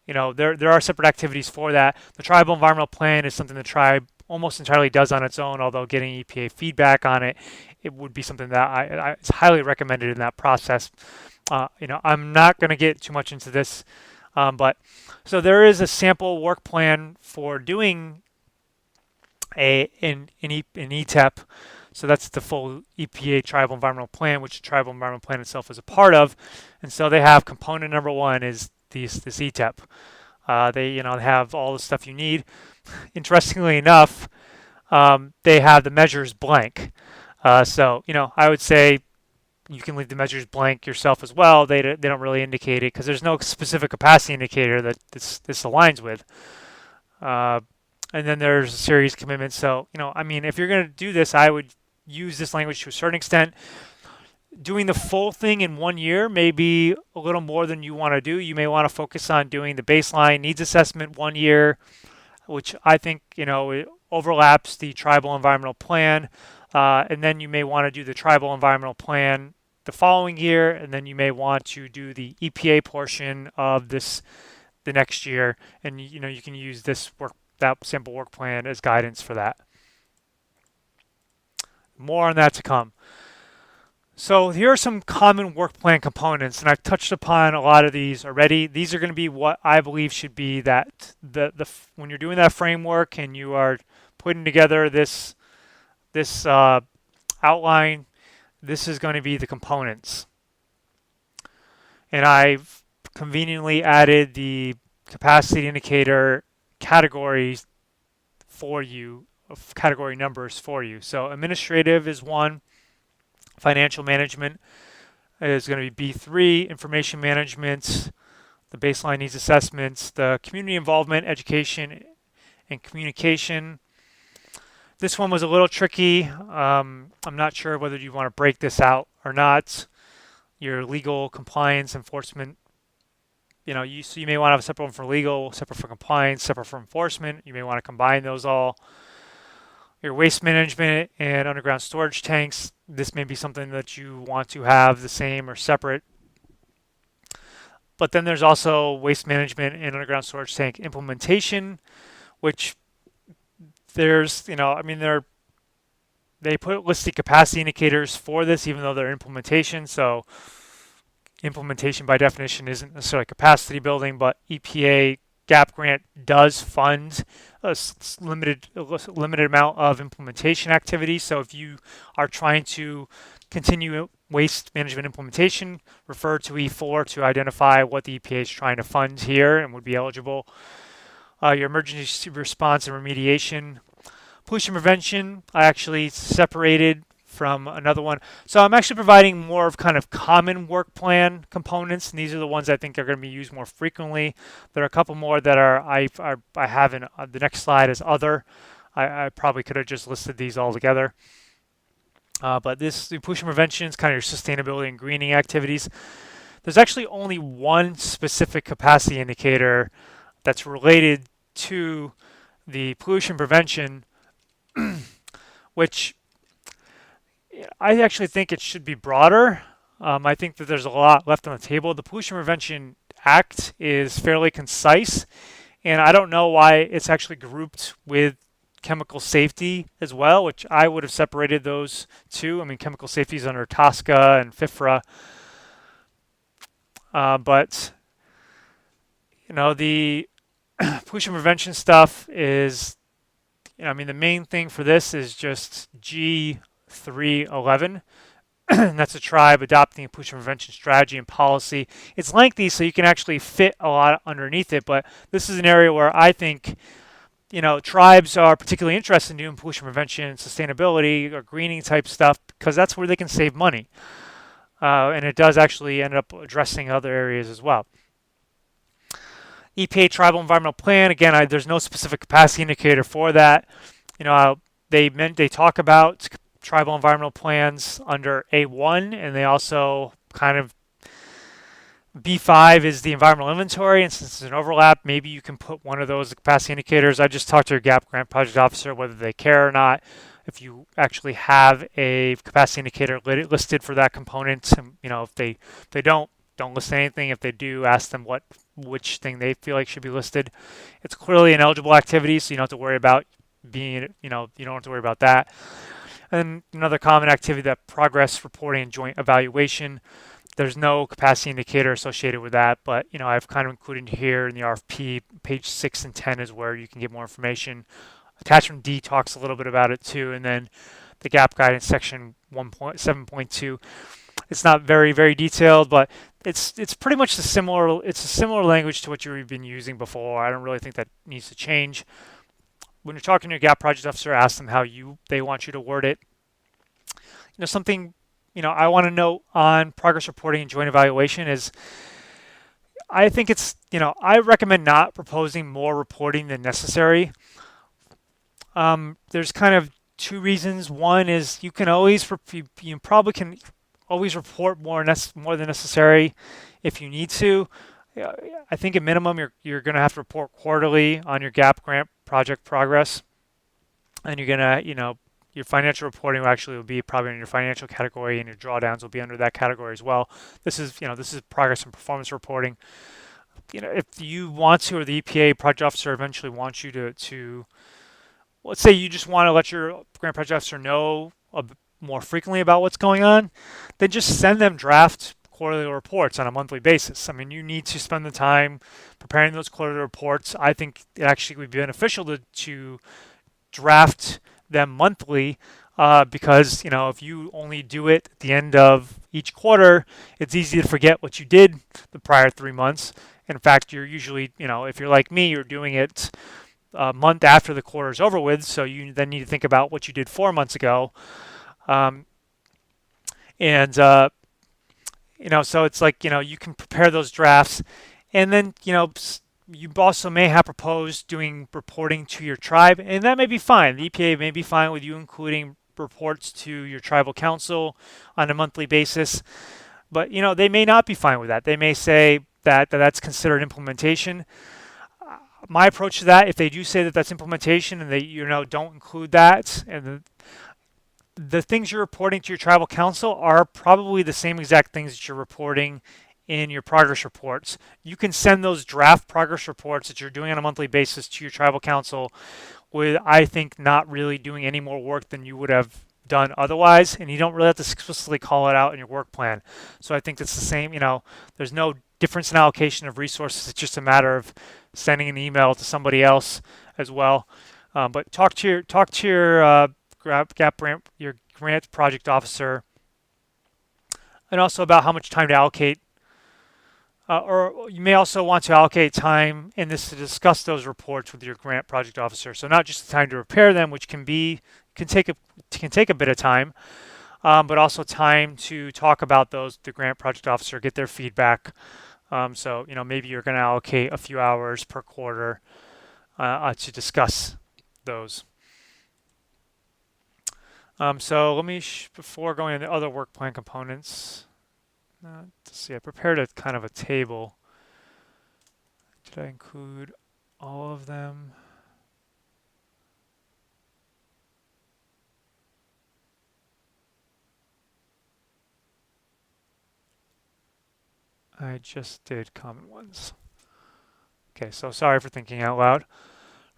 there are separate activities for that. The Tribal Environmental Plan is something the tribe almost entirely does on its own, although getting EPA feedback on it would be something that it's highly recommended in that process. I'm not going to get too much into this, but so there is a sample work plan for doing an ETEP. So that's the full EPA Tribal Environmental Plan, which the Tribal Environmental Plan itself is a part of. And so they have component number 1 is this ETEP. They have all the stuff you need. Interestingly enough, they have the measures blank. So I would say you can leave the measures blank yourself as well. They don't really indicate it because there's no specific capacity indicator that this aligns with. And then there's a series of commitments. So, if you're going to do this, I would use this language to a certain extent. Doing the full thing in 1 year may be a little more than you want to do. You may want to focus on doing the baseline needs assessment 1 year, which I think, it overlaps the Tribal Environmental Plan. And then you may want to do the Tribal Environmental Plan the following year, and then you may want to do the EPA portion of the next year. And, you can use that sample work plan as guidance for that. More on that to come. So here are some common work plan components, and I've touched upon a lot of these already. These are going to be what I believe should be that when you're doing that framework and you are putting together this outline, this is going to be the components. And I've conveniently added the capacity indicator categories for you category numbers for you. So administrative is 1, financial management is going to be B3, information management, the baseline needs assessments, the community involvement, education, and communication. This one was a little tricky. I'm not sure whether you want to break this out or not. Your legal, compliance, enforcement. So you may want to have a separate one for legal, separate for compliance, separate for enforcement. You may want to combine those all. Your waste management and underground storage tanks. This may be something that you want to have the same or separate. But then there's also waste management and underground storage tank implementation, which there's, they put listed capacity indicators for this, even though they're implementation. So implementation by definition isn't necessarily capacity building, but EPA GAP grant does fund a limited amount of implementation activities. So if you are trying to continue waste management implementation, refer to E4 to identify what the EPA is trying to fund here and would be eligible. Your emergency response and remediation. Pollution prevention, I actually separated from another one. So I'm actually providing more of kind of common work plan components, and these are the ones I think are going to be used more frequently. There are a couple more that I have in the next slide as other. I probably could have just listed these all together. But the pollution prevention is kind of your sustainability and greening activities. There's actually only one specific capacity indicator that's related to the pollution prevention, which I actually think it should be broader. I think that there's a lot left on the table. The Pollution Prevention Act is fairly concise, and I don't know why it's actually grouped with chemical safety as well, which I would have separated those two. I mean, chemical safety is under TSCA and FIFRA. But the pollution prevention stuff is, the main thing for this is just G311. And that's a tribe adopting a pollution prevention strategy and policy. It's lengthy, so you can actually fit a lot underneath it, but this is an area where I think tribes are particularly interested in doing pollution prevention, sustainability, or greening type stuff, because that's where they can save money. And it does actually end up addressing other areas as well. EPA-Tribal Environmental Plan, again, there's no specific capacity indicator for that. They talk about tribal environmental plans under A1, and they also kind of B5 is the environmental inventory, and since it's an overlap, maybe you can put one of those capacity indicators. I just talked to your GAP grant project officer whether they care or not. If you actually have a capacity indicator listed for that component, if they don't list anything. If they do, ask them which thing they feel like should be listed. It's clearly an eligible activity, so you don't have to worry about you don't have to worry about that. And another common activity, that progress reporting and joint evaluation. There's no capacity indicator associated with that, but I've kind of included here in the RFP, page 6 and 10 is where you can get more information. Attachment D talks a little bit about it too, and then the GAP guidance section 1.7.2. It's not very, very detailed, but it's pretty much a similar language to what you've been using before. I don't really think that needs to change. When you're talking to your GAP project officer, ask them how they want you to word it. Something I want to note on progress reporting and joint evaluation is I think it's I recommend not proposing more reporting than necessary. There's kind of two reasons. One is you probably can always report more than necessary if you need to. I think at minimum you're going to have to report quarterly on your GAP grant project progress, and you're going to your financial reporting will be probably in your financial category, and your drawdowns will be under that category as well. This is progress and performance reporting. If you want to, or the EPA project officer eventually wants you to let's say you just want to let your grant project officer know more frequently about what's going on, then just send them draft quarterly reports on a monthly basis. I mean, you need to spend the time preparing those quarterly reports. I think it actually would be beneficial to draft them monthly because if you only do it at the end of each quarter, it's easy to forget what you did the prior 3 months. In fact, you're usually, if you're like me, you're doing it a month after the quarter is over with, so you then need to think about what you did 4 months ago. Um, and so it's like, you can prepare those drafts, and then, you also may have proposed doing reporting to your tribe, and that may be fine. The EPA may be fine with you including reports to your tribal council on a monthly basis, but they may not be fine with that. They may say that that's considered implementation. My approach to that, if they do say that that's implementation and they don't include that, and the things you're reporting to your tribal council are probably the same exact things that you're reporting in your progress reports. You can send those draft progress reports that you're doing on a monthly basis to your tribal council with, I think, not really doing any more work than you would have done otherwise, and you don't really have to explicitly call it out in your work plan. So I think it's the same. There's no difference in allocation of resources. It's just a matter of sending an email to somebody else as well. But talk to your your grant project officer, and also about how much time to allocate. Or you may also want to allocate time in this to discuss those reports with your grant project officer. So not just the time to prepare them, which can take a bit of time, but also time to talk about the grant project officer, get their feedback. So maybe you're going to allocate a few hours per quarter to discuss those. So let me, before going into other work plan components, let's see, I prepared a kind of a table. Did I include all of them? I just did common ones. Okay, so sorry for thinking out loud.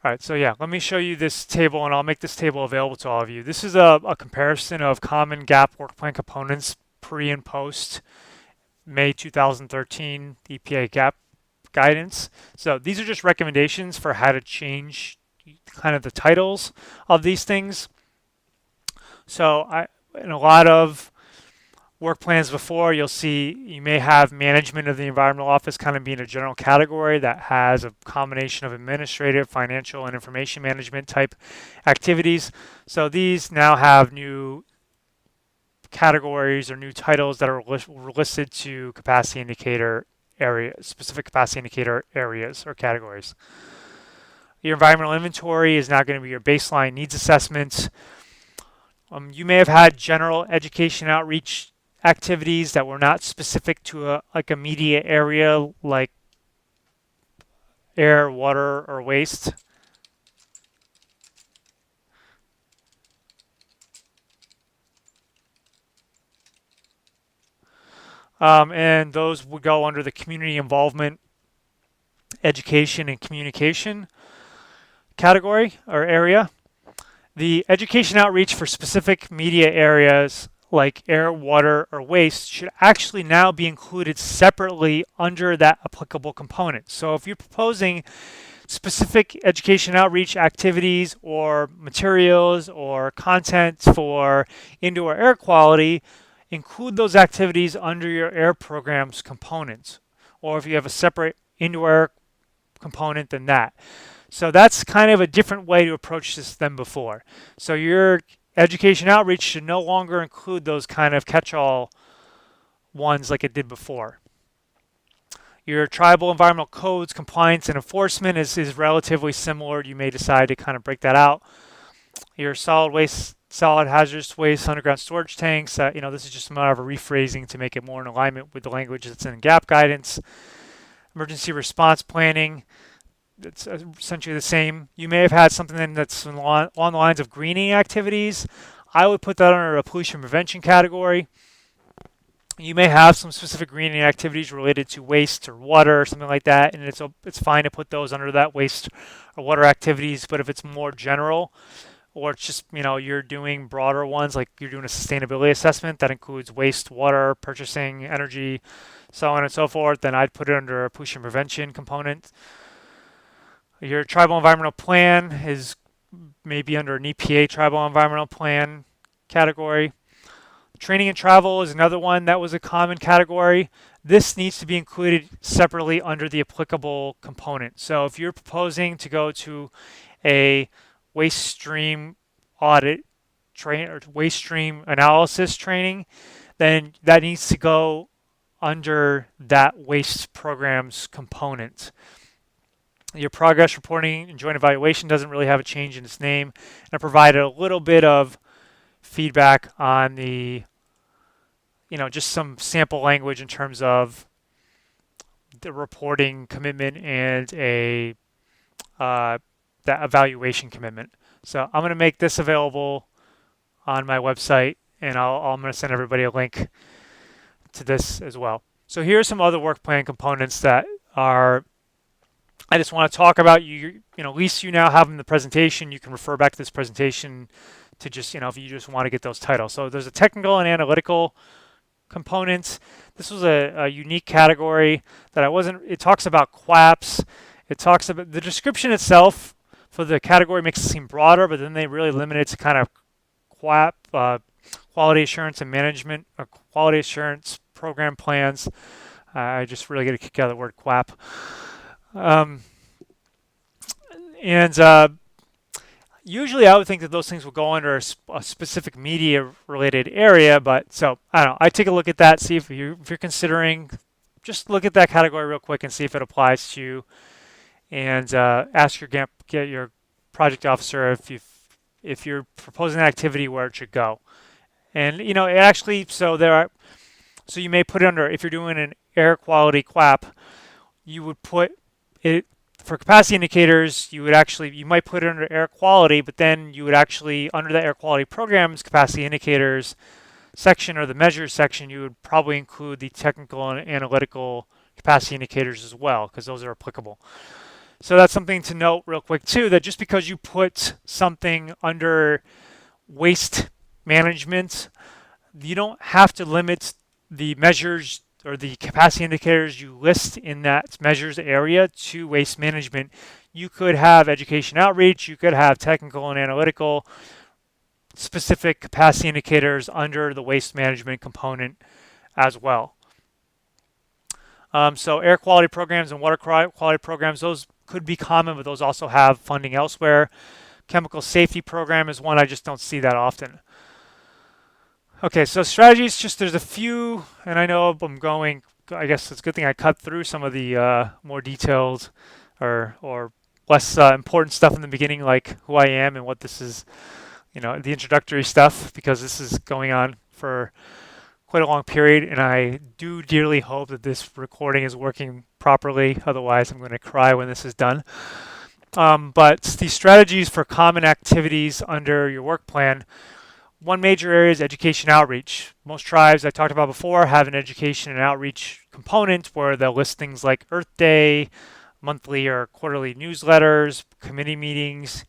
All right, so yeah, let me show you this table, and I'll make this table available to all of you. This is a comparison of common GAP work plan components pre and post May 2013 EPA GAP guidance. So these are just recommendations for how to change kind of the titles of these things. So in a lot of work plans before, you'll see you may have management of the environmental office kind of being a general category that has a combination of administrative, financial, and information management type activities. So these now have new categories or new titles that are listed to capacity indicator areas, specific capacity indicator areas or categories. Your environmental inventory is now going to be your baseline needs assessment. You may have had general education outreach activities that were not specific to a immediate area like air, water, or waste. And those would go under the community involvement, education, and communication category or area. The education outreach for specific media areas like air, water, or waste should actually now be included separately under that applicable component. So if you're proposing specific education outreach activities or materials or content for indoor air quality, include those activities under your air programs component. Or if you have a separate indoor air component than that. So that's kind of a different way to approach this than before. So your education outreach should no longer include those kind of catch-all ones like it did before. Your tribal environmental codes, compliance, and enforcement is relatively similar. You may decide to kind of break that out. Your solid waste, solid hazardous waste, underground storage tanks, this is just a matter of a rephrasing to make it more in alignment with the language that's in GAP guidance. Emergency response planning, it's essentially the same. You may have had something that's along the lines of greening activities. I would put that under a pollution prevention category. You may have some specific greening activities related to waste or water or something like that, and it's fine to put those under that waste or water activities. But if it's more general, or it's just you're doing broader ones, like you're doing a sustainability assessment that includes waste, water, purchasing, energy, so on and so forth, then I'd put it under a pollution prevention component. Your tribal environmental plan is maybe under an EPA-Tribal Environmental Plan category. Training and travel is another one that was a common category. This needs to be included separately under the applicable component. So if you're proposing to go to a waste stream audit train or waste stream analysis training, then that needs to go under that waste programs component. Your progress reporting and joint evaluation doesn't really have a change in its name. And I provided a little bit of feedback on the, just some sample language in terms of the reporting commitment and that evaluation commitment. So I'm going to make this available on my website, and I'm going to send everybody a link to this as well. So here are some other work plan components that I just want to talk about. At least you now have in the presentation. You can refer back to this presentation to just, if you just want to get those titles. So there's a technical and analytical component. This was a unique category that it talks about QAPs. It talks about the description itself for the category makes it seem broader, but then they really limit it to kind of QAP, quality assurance and management, or quality assurance program plans. I just really get a kick out of the word QAP. Usually I would think that those things will go under a specific media related area, but so I don't know. I take a look at that, see if you're considering, just look at that category real quick and see if it applies to you, and ask get your project officer if you're proposing an activity where it should go. And it actually, so you may put it under, if you're doing an air quality QAP, you would put it for capacity indicators. You might put it under air quality, but then you would actually, under the air quality programs capacity indicators section or the measures section, you would probably include the technical and analytical capacity indicators as well, because those are applicable. So that's something to note real quick too, that just because you put something under waste management, you don't have to limit the measures or the capacity indicators you list in that measures area to waste management. You could have education outreach, you could have technical and analytical specific capacity indicators under the waste management component as well. So air quality programs and water quality programs, those could be common, but those also have funding elsewhere. Chemical safety program is one I just don't see that often. Okay, so strategies, there's a few, and I know I guess it's a good thing I cut through some of the more detailed or less important stuff in the beginning, like who I am and what this is, the introductory stuff, because this is going on for quite a long period, and I do dearly hope that this recording is working properly. Otherwise, I'm going to cry when this is done. But the strategies for common activities under your work plan, one major area is education outreach. Most tribes I talked about before have an education and outreach component where they'll list things like Earth Day, monthly or quarterly newsletters, committee meetings,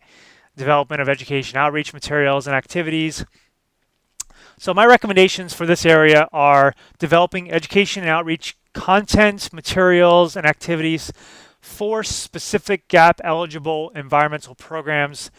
development of education outreach materials and activities. So my recommendations for this area are developing education and outreach content, materials, and activities for specific GAP-eligible environmental programs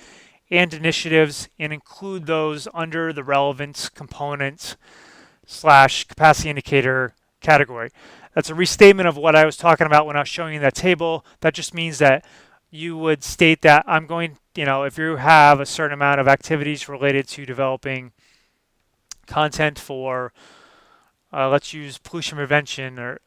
and initiatives, and include those under the relevant component / capacity indicator category. That's a restatement of what I was talking about when I was showing you that table. That just means that you would state that I'm going, if you have a certain amount of activities related to developing content for, let's use pollution prevention, or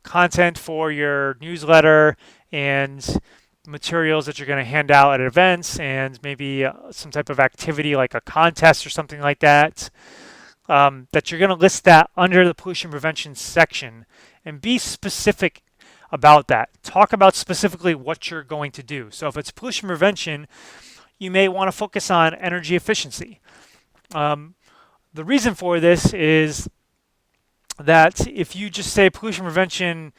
content for your newsletter and materials that you're going to hand out at events, and maybe some type of activity like a contest or something like that, that you're going to list that under the pollution prevention section and be specific about that. Talk about specifically what you're going to do. So if it's pollution prevention, you may want to focus on energy efficiency. The reason for this is that if you just say pollution prevention,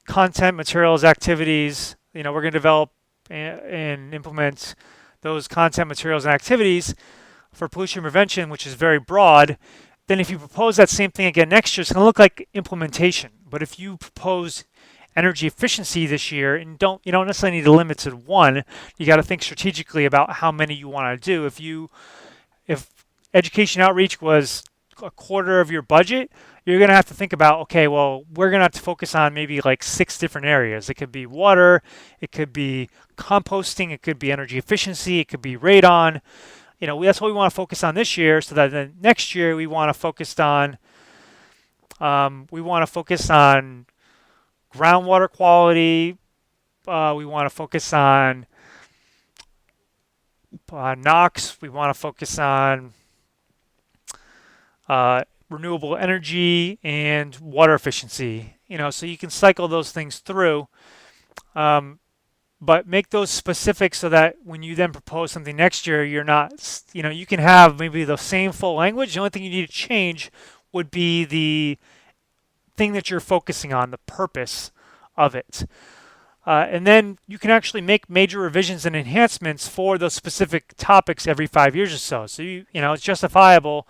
content, materials, activities, we're going to develop and implement those content, materials, and activities for pollution prevention, which is very broad, then if you propose that same thing again next year, it's going to look like implementation. But if you propose energy efficiency this year, and you don't necessarily need to limit to one, you got to think strategically about how many you want to do. If education outreach was a quarter of your budget, you're going to have to think about, okay, well, we're going to have to focus on maybe like 6 different areas. It could be water, it could be composting, it could be energy efficiency, it could be radon. That's what we want to focus on this year, so that then next year we want to focus on groundwater quality. We want to focus on NOx. We want to focus on renewable energy and water efficiency. So you can cycle those things through, but make those specific so that when you then propose something next year, you're not, you can have maybe the same full language. The only thing you need to change would be the thing that you're focusing on, the purpose of it. And then you can actually make major revisions and enhancements for those specific topics every 5 years or so. So it's justifiable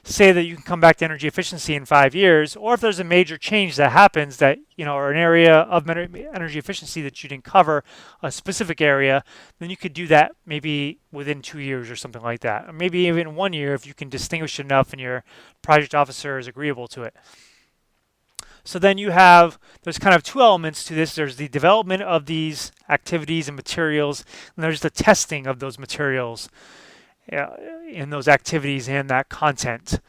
to say that you can come back to energy efficiency in 5 years, or if there's a major change that happens that or an area of energy efficiency that you didn't cover, a specific area, then you could do that maybe within 2 years or something like that, or maybe even 1 year if you can distinguish it enough and your project officer is agreeable to it. So then there's kind of 2 elements to this. There's the development of these activities and materials, and there's the testing of those materials in those activities and that content.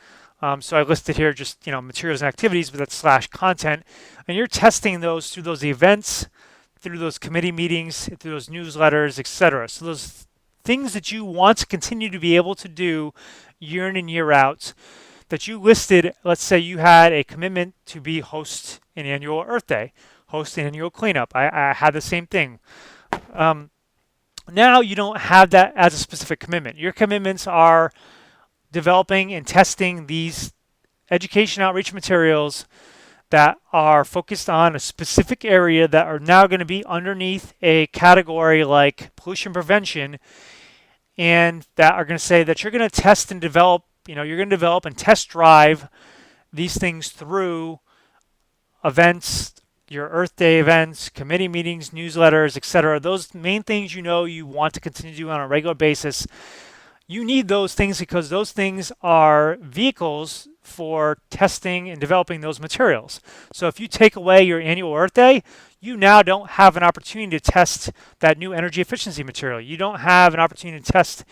So I listed here just materials and activities, but that's /content, and you're testing those through those events, through those committee meetings, through those newsletters, etc. So those things that you want to continue to be able to do year in and year out, that you listed. Let's say you had a commitment to be host an annual Earth Day, host an annual cleanup. I had the same thing. Now you don't have that as a specific commitment. Your commitments are developing and testing these education outreach materials that are focused on a specific area that are now going to be underneath a category like pollution prevention, and that are going to say that you're going to test and develop, you're going to develop and test drive these things through events, your Earth Day events, committee meetings, newsletters, etc. Those main things you want to continue to do on a regular basis. You need those things because those things are vehicles for testing and developing those materials. So if you take away your annual Earth Day, you now don't have an opportunity to test that new energy efficiency material. You don't have an opportunity to test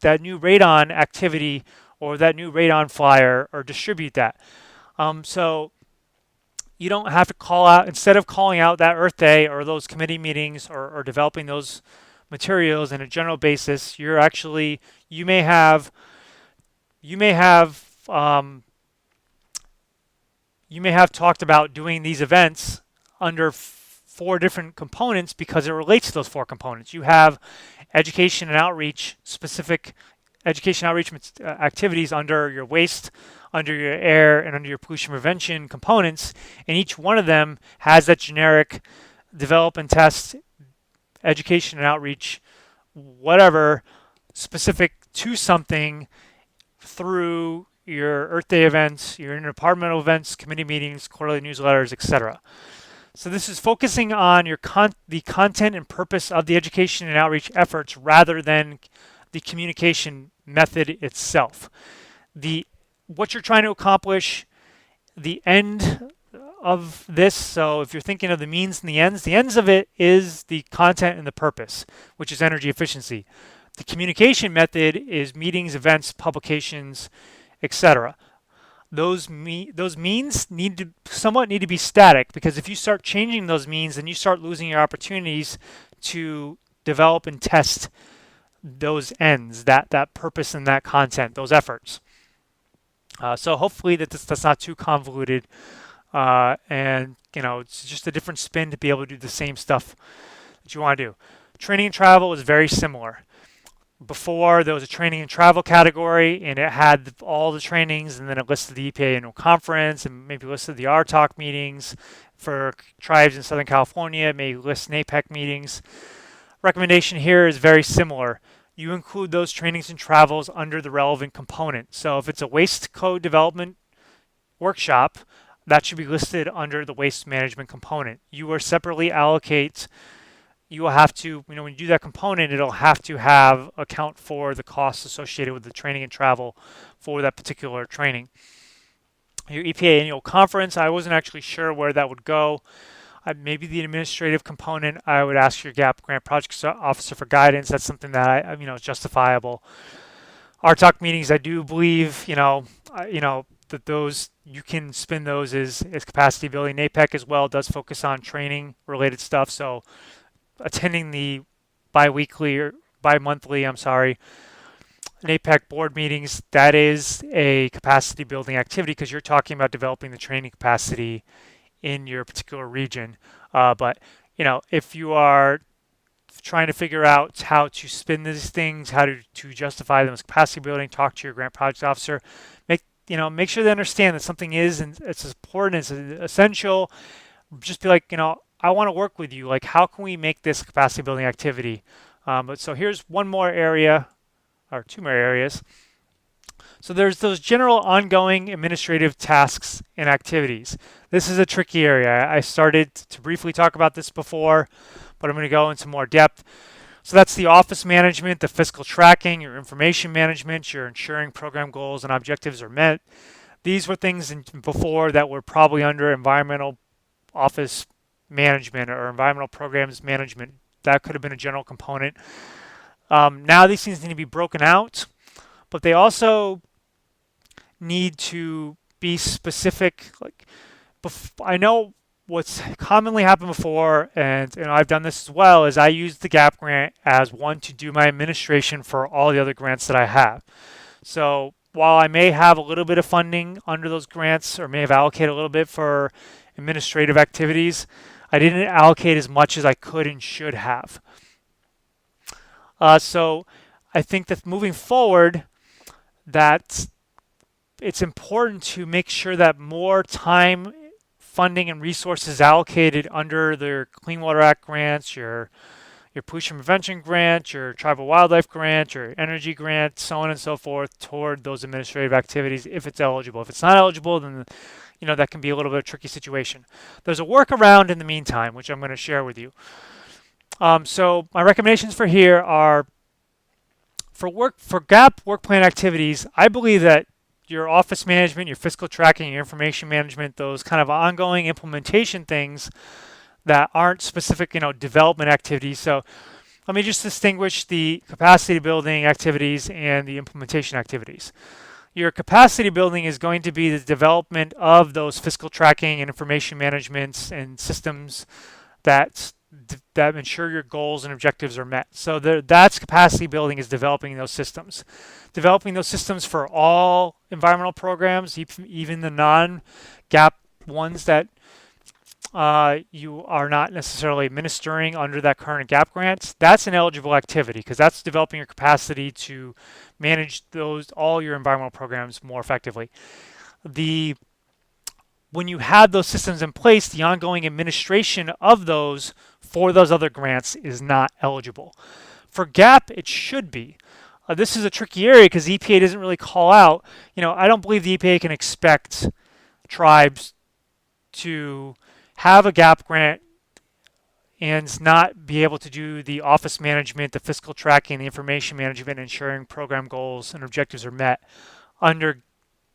that new radon activity or that new radon flyer or distribute that. So you don't have to call out, instead of calling out that Earth Day or those committee meetings or developing those materials on a general basis, you may have talked about doing these events under 4 different components because it relates to those 4 components. You have education and outreach, specific education outreach activities under your waste, under your air, and under your pollution prevention components, and each one of them has that generic develop and test, education and outreach, whatever, specific to something through your Earth Day events, your interdepartmental events, committee meetings, quarterly newsletters, etc. So this is focusing on the content and purpose of the education and outreach efforts rather than the communication method itself. What you're trying to accomplish, the end of this, so if you're thinking of the means and the ends of it is the content and the purpose, which is energy efficiency. The communication method is meetings, events, publications, etc. Those means need to be static, because if you start changing those means, then you start losing your opportunities to develop and test those ends, that purpose and that content, those efforts. So hopefully that's not too convoluted, and it's just a different spin to be able to do the same stuff that you want to do. Training and travel is very similar. Before, there was a training and travel category, and it had all the trainings, and then it listed the EPA annual conference, and maybe listed the RTALK meetings for tribes in Southern California, maybe list NAPEC meetings. Recommendation here is very similar. You include those trainings and travels under the relevant component. So if it's a waste code development workshop, that should be listed under the waste management component. You will separately allocate you will have to, when you do that component, it'll have to have account for the costs associated with the training and travel for that particular training. Your EPA annual conference, I wasn't actually sure where that would go. Maybe the administrative component, I would ask your GAP grant project officer for guidance. That's something that is justifiable. RTOC meetings, I do believe, that those you can spin those as capacity building. NAPEC as well does focus on training related stuff. So attending the bi-monthly, NAPEC board meetings, that is a capacity building activity because you're talking about developing the training capacity in your particular region. But if you are trying to figure out how to spin these things, how to justify them as capacity building, talk to your grant project officer, make sure they understand that something is and it's important, it's essential. Just be like, I want to work with you. Like, how can we make this a capacity building activity? But so here's one more area, or two more areas. So there's those general ongoing administrative tasks and activities. This is a tricky area. I started to briefly talk about this before, but I'm going to go into more depth. So that's the office management, the fiscal tracking, your information management, your ensuring program goals and objectives are met. These were things before that were probably under environmental office management or environmental programs management. That could have been a general component. Now these things need to be broken out, but they also need to be specific. I know what's commonly happened before, and I've done this as well, is I use the GAP grant as one to do my administration for all the other grants that I have. So while I may have a little bit of funding under those grants or may have allocated a little bit for administrative activities, I didn't allocate as much as I could and should have. So I think that moving forward, that it's important to make sure that more time, funding, and resources allocated under the Clean Water Act grants, your pollution prevention grant, your tribal wildlife grant, your energy grant, so on and so forth, toward those administrative activities if it's eligible. If it's not eligible, then that can be a little bit of a tricky situation. There's a workaround in the meantime, which I'm going to share with you. So my recommendations for here are for GAP work plan activities. I believe that your office management, your fiscal tracking, your information management, those kind of ongoing implementation things that aren't specific, development activities. So let me just distinguish the capacity building activities and the implementation activities. Your capacity building is going to be the development of those fiscal tracking and information management and systems that ensure your goals and objectives are met. So that's capacity building, is developing those systems. Developing those systems for all environmental programs, even the non-GAP ones that you are not necessarily administering under that current GAP grant. That's an eligible activity because that's developing your capacity to manage all your environmental programs more effectively. When you have those systems in place, the ongoing administration of those for those other grants is not eligible. For GAP, it should be. This is a tricky area because the EPA doesn't really call out. I don't believe the EPA can expect tribes to have a GAP grant and not be able to do the office management, the fiscal tracking, the information management, ensuring program goals and objectives are met under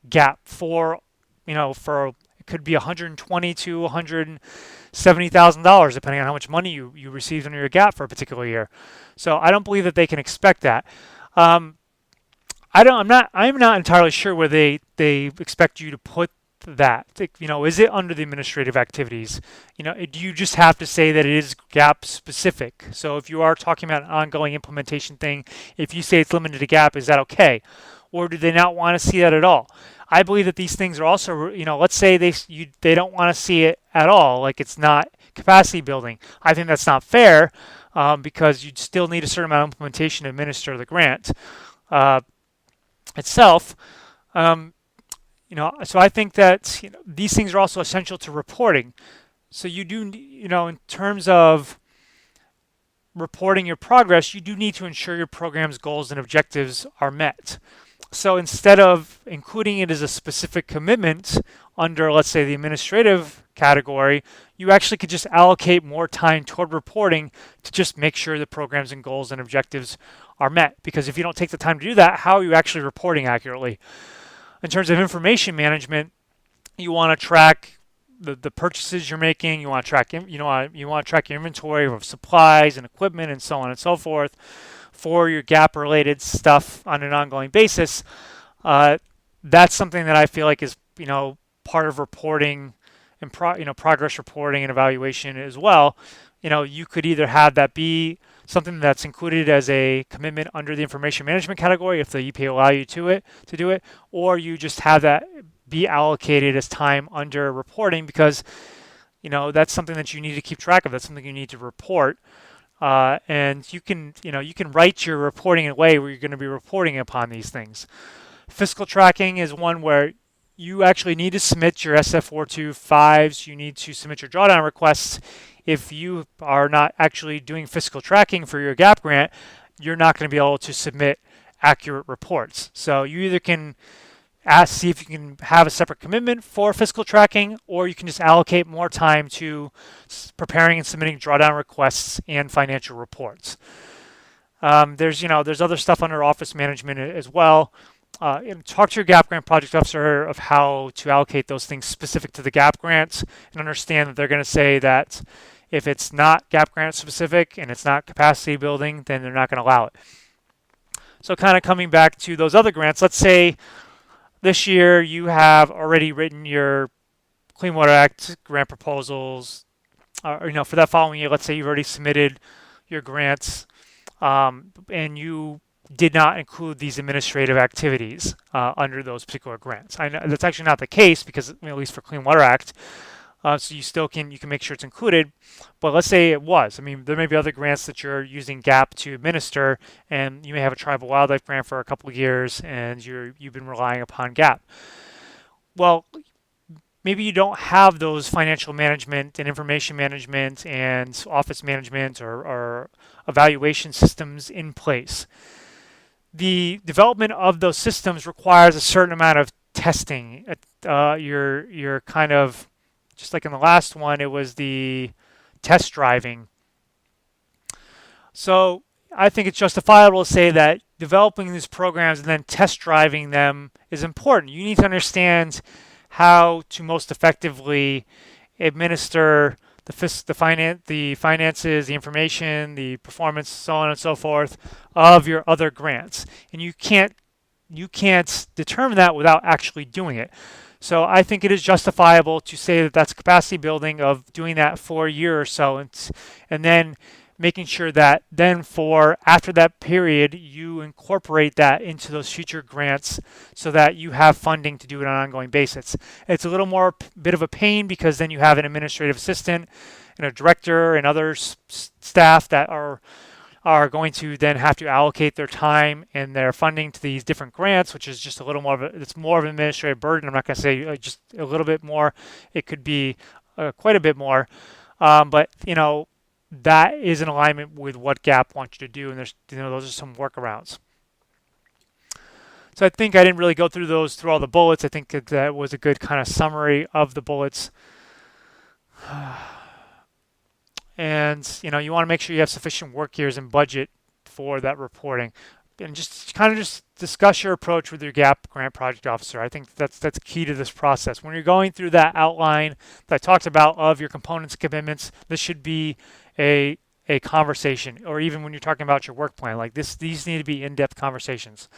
GAP for it could be $120,000 to $170,000 depending on how much money you received under your GAP for a particular year. So I don't believe that they can expect that. I'm not entirely sure where they expect you to put that. Is it under the administrative activities? Do you just have to say that it is GAP specific? So if you are talking about an ongoing implementation thing, if you say it's limited to GAP, is that okay? Or do they not want to see that at all? I believe that these things are also, let's say they don't want to see it at all, like it's not capacity building. I think that's not fair because you'd still need a certain amount of implementation to administer the grant itself. So I think that these things are also essential to reporting. So you do, in terms of reporting your progress, you do need to ensure your program's goals and objectives are met. So instead of including it as a specific commitment under, let's say, the administrative category, you actually could just allocate more time toward reporting to just make sure the programs and goals and objectives are met. Because if you don't take the time to do that, how are you actually reporting accurately? In terms of information management, you want to track the purchases you're making. You want to track you want to track your inventory of supplies and equipment and so on and so forth for your gap related stuff on an ongoing basis. That's something that I feel like is part of reporting and progress reporting and evaluation as well. You could either have that be something that's included as a commitment under the information management category if the EPA allow you to do it, or you just have that be allocated as time under reporting because that's something that you need to keep track of. That's something you need to report. And you can write your reporting in a way where you're going to be reporting upon these things. Fiscal tracking is one where you actually need to submit your SF425s. You need to submit your drawdown requests. If you are not actually doing fiscal tracking for your GAP grant, you're not going to be able to submit accurate reports. So you either can see if you can have a separate commitment for fiscal tracking, or you can just allocate more time to preparing and submitting drawdown requests and financial reports. There's other stuff under office management as well. Talk to your GAP grant project officer of how to allocate those things specific to the GAP grants, and understand that they're going to say that if it's not GAP grant specific and it's not capacity building, then they're not going to allow it. So kind of coming back to those other grants, let's say this year you have already written your Clean Water Act grant proposals, for that following year, let's say you've already submitted your grants, and you did not include these administrative activities under those particular grants. I know that's actually not the case because at least for Clean Water Act, so you can make sure it's included. But let's say it was. There may be other grants that you're using GAP to administer, and you may have a tribal wildlife grant for a couple of years, and you've been relying upon GAP. Well, maybe you don't have those financial management and information management and office management or evaluation systems in place. The development of those systems requires a certain amount of testing. You're kind of, just like in the last one, it was the test driving. So I think it's justifiable to say that developing these programs and then test driving them is important. You need to understand how to most effectively administer the finances, the information, the performance, so on and so forth of your other grants. And you can't determine that without actually doing it. So I think it is justifiable to say that that's capacity building of doing that for a year or so, and then making sure that then after that period, you incorporate that into those future grants so that you have funding to do it on an ongoing basis. It's a little more bit of a pain because then you have an administrative assistant and a director and other staff that are going to then have to allocate their time and their funding to these different grants, which is just a little more it's more of an administrative burden. I'm not going to say just a little bit more. It could be quite a bit more. But that is in alignment with what GAP wants you to do, and there's those are some workarounds. So I think I didn't really go through all the bullets. I think that was a good kind of summary of the bullets. And you want to make sure you have sufficient work years and budget for that reporting, and just discuss your approach with your GAP grant project officer. I think that's key to this process. When you're going through that outline that I talked about of your components and commitments, this should be a conversation, or even when you're talking about your work plan, like this, these need to be in-depth conversations.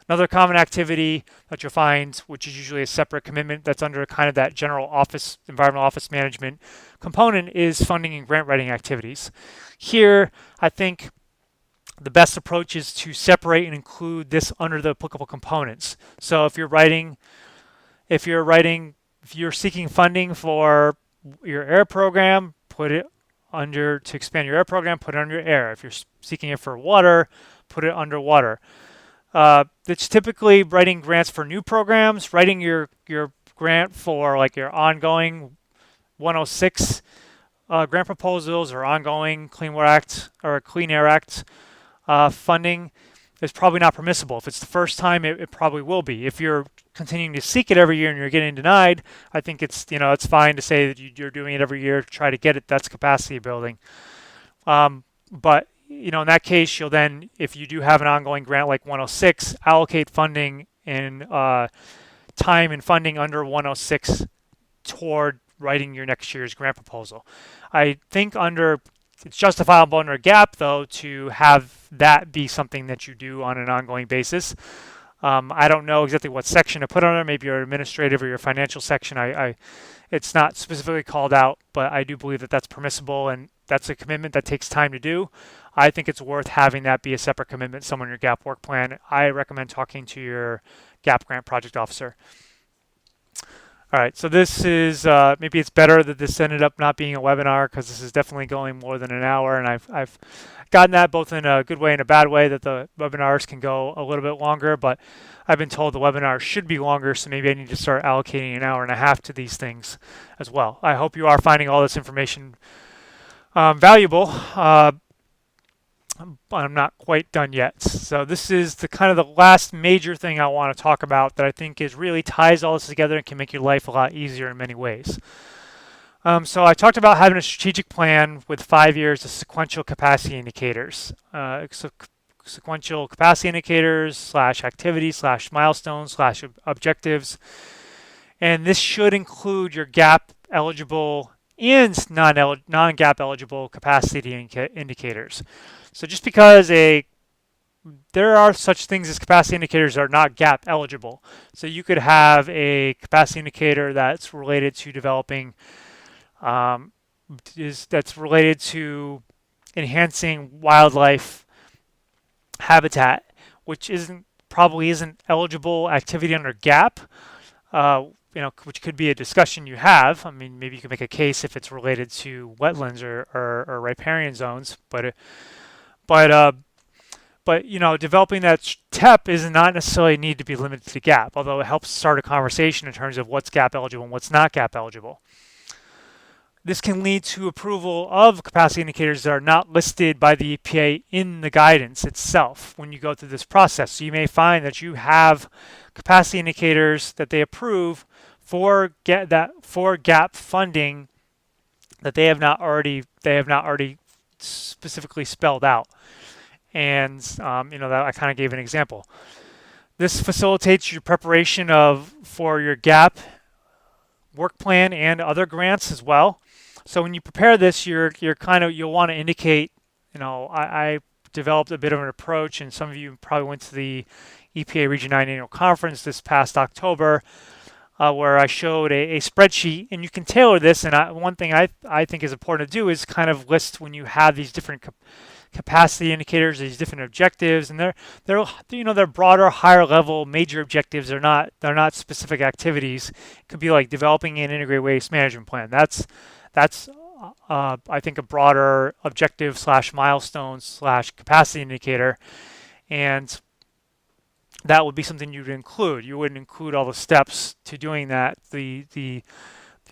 Another common activity that you'll find, which is usually a separate commitment that's under kind of that general environmental office management component, is funding and grant writing activities. Here, I think the best approach is to separate and include this under the applicable components. So if you're seeking funding for your air program, put it under to expand your air program, put it under your air. If you're seeking it for water, put it under water. It's typically writing grants for new programs, writing your grant for like your ongoing 106 grant proposals or ongoing Clean Water Act or Clean Air Act funding. is probably not permissible. If it's the first time, it probably will be. If you're continuing to seek it every year and you're getting denied, I think it's it's fine to say that you're doing it every year to try to get it. That's capacity building. But in that case, you'll then, if you do have an ongoing grant like 106, allocate funding and time and funding under 106 toward writing your next year's grant proposal. I think it's justifiable under a gap, though, to have that be something that you do on an ongoing basis. I don't know exactly what section to put on there, maybe your administrative or your financial section. It's not specifically called out, but I do believe that that's permissible, and that's a commitment that takes time to do. I think it's worth having that be a separate commitment somewhere in your GAP work plan. I recommend talking to your GAP grant project officer. All right, so this is, maybe it's better that this ended up not being a webinar, because this is definitely going more than an hour, and I've gotten that both in a good way and a bad way, that the webinars can go a little bit longer, but I've been told the webinars should be longer, so maybe I need to start allocating an hour and a half to these things as well. I hope you are finding all this information valuable. But I'm not quite done yet. So this is the kind of the last major thing I want to talk about that I think is really ties all this together and can make your life a lot easier in many ways. So I talked about having a strategic plan with 5 years of sequential capacity indicators. Sequential capacity indicators / activities / milestones / objectives. And this should include your gap eligible and non-gap eligible capacity indicators. So just because there are such things as capacity indicators that are not gap eligible. So you could have a capacity indicator that's related to developing, that's related to enhancing wildlife habitat, which probably isn't eligible activity under gap. Which could be a discussion you have. I mean, maybe you could make a case if it's related to wetlands or riparian zones, but developing that TEP is not necessarily need to be limited to gap, although it helps start a conversation in terms of what's gap eligible and what's not gap eligible. This can lead to approval of capacity indicators that are not listed by the EPA in the guidance itself when you go through this process. So you may find that you have capacity indicators that they approve for gap funding that they have not already specifically spelled out. And that I kind of gave an example. This facilitates your preparation for your gap work plan and other grants as well. So when you prepare this, you'll want to indicate, I developed a bit of an approach, and some of you probably went to the EPA Region 9 Annual Conference this past October, where I showed a spreadsheet, and you can tailor this. And one thing I think is important to do is kind of list when you have these different capacity indicators, these different objectives, and they're broader, higher level, major objectives. They're not specific activities. It could be like developing an integrated waste management plan. That's I think a broader objective / milestone / capacity indicator, and that would be something you'd include. You wouldn't include all the steps to doing that, the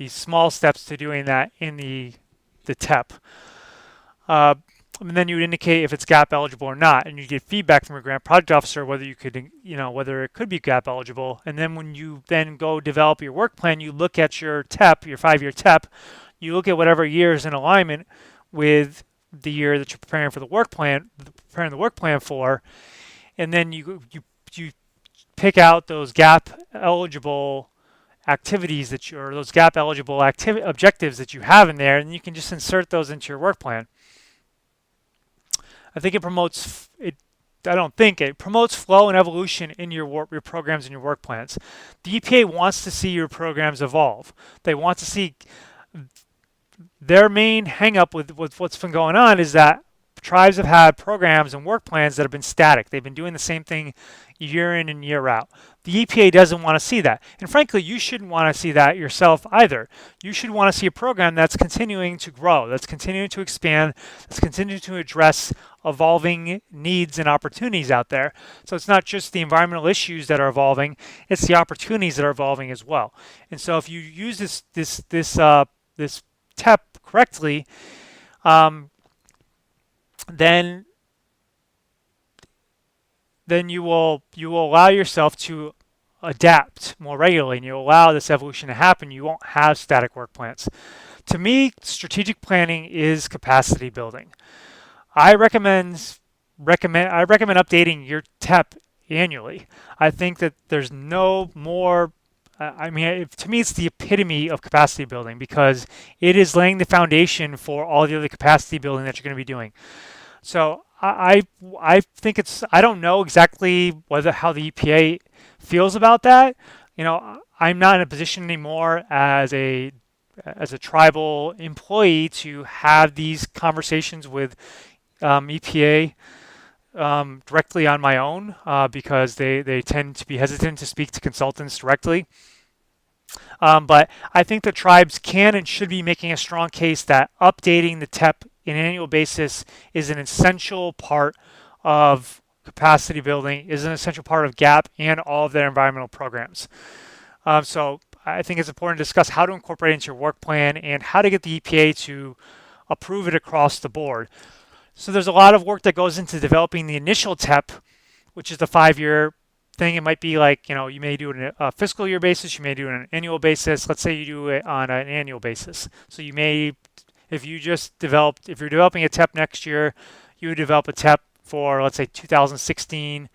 small steps to doing that in the TEP. And then you would indicate if it's gap eligible or not, and you get feedback from your grant project officer whether whether it could be gap eligible. And then when you then go develop your work plan, you look at your TEP, your 5-year TEP. You look at whatever year is in alignment with the year that you're preparing the work plan for, and then you pick out those gap eligible activities those gap eligible objectives that you have in there, and you can just insert those into your work plan. I think it promotes flow and evolution in your programs and your work plans. The EPA wants to see your programs evolve. They want to see. Their main hang-up with what's been going on is that tribes have had programs and work plans that have been static. They've been doing the same thing year in and year out. The EPA doesn't want to see that. And frankly, you shouldn't want to see that yourself either. You should want to see a program that's continuing to grow, that's continuing to expand, that's continuing to address evolving needs and opportunities out there. So it's not just the environmental issues that are evolving, it's the opportunities that are evolving as well. And so if you use this TEP correctly, then then you will allow yourself to adapt more regularly, and you allow this evolution to happen. You won't have static work plans. To me, strategic planning is capacity building. I recommend updating your TEP annually. I think that there's no more. I mean, to me, it's the epitome of capacity building because it is laying the foundation for all the other capacity building that you're going to be doing. So I think it's, I don't know exactly whether how the EPA feels about that. I'm not in a position anymore as a tribal employee to have these conversations with EPA directly on my own because they tend to be hesitant to speak to consultants directly. But I think the tribes can and should be making a strong case that updating the TEP in an annual basis is an essential part of capacity building, is an essential part of GAP and all of their environmental programs. So I think it's important to discuss how to incorporate it into your work plan and how to get the EPA to approve it across the board. So there's a lot of work that goes into developing the initial TEP, which is the 5-year thing. It might be like, you may do it on a fiscal year basis, you may do it on an annual basis. Let's say you do it on an annual basis. So you may, if you're developing a TEP next year, you would develop a TEP for, let's say, 2016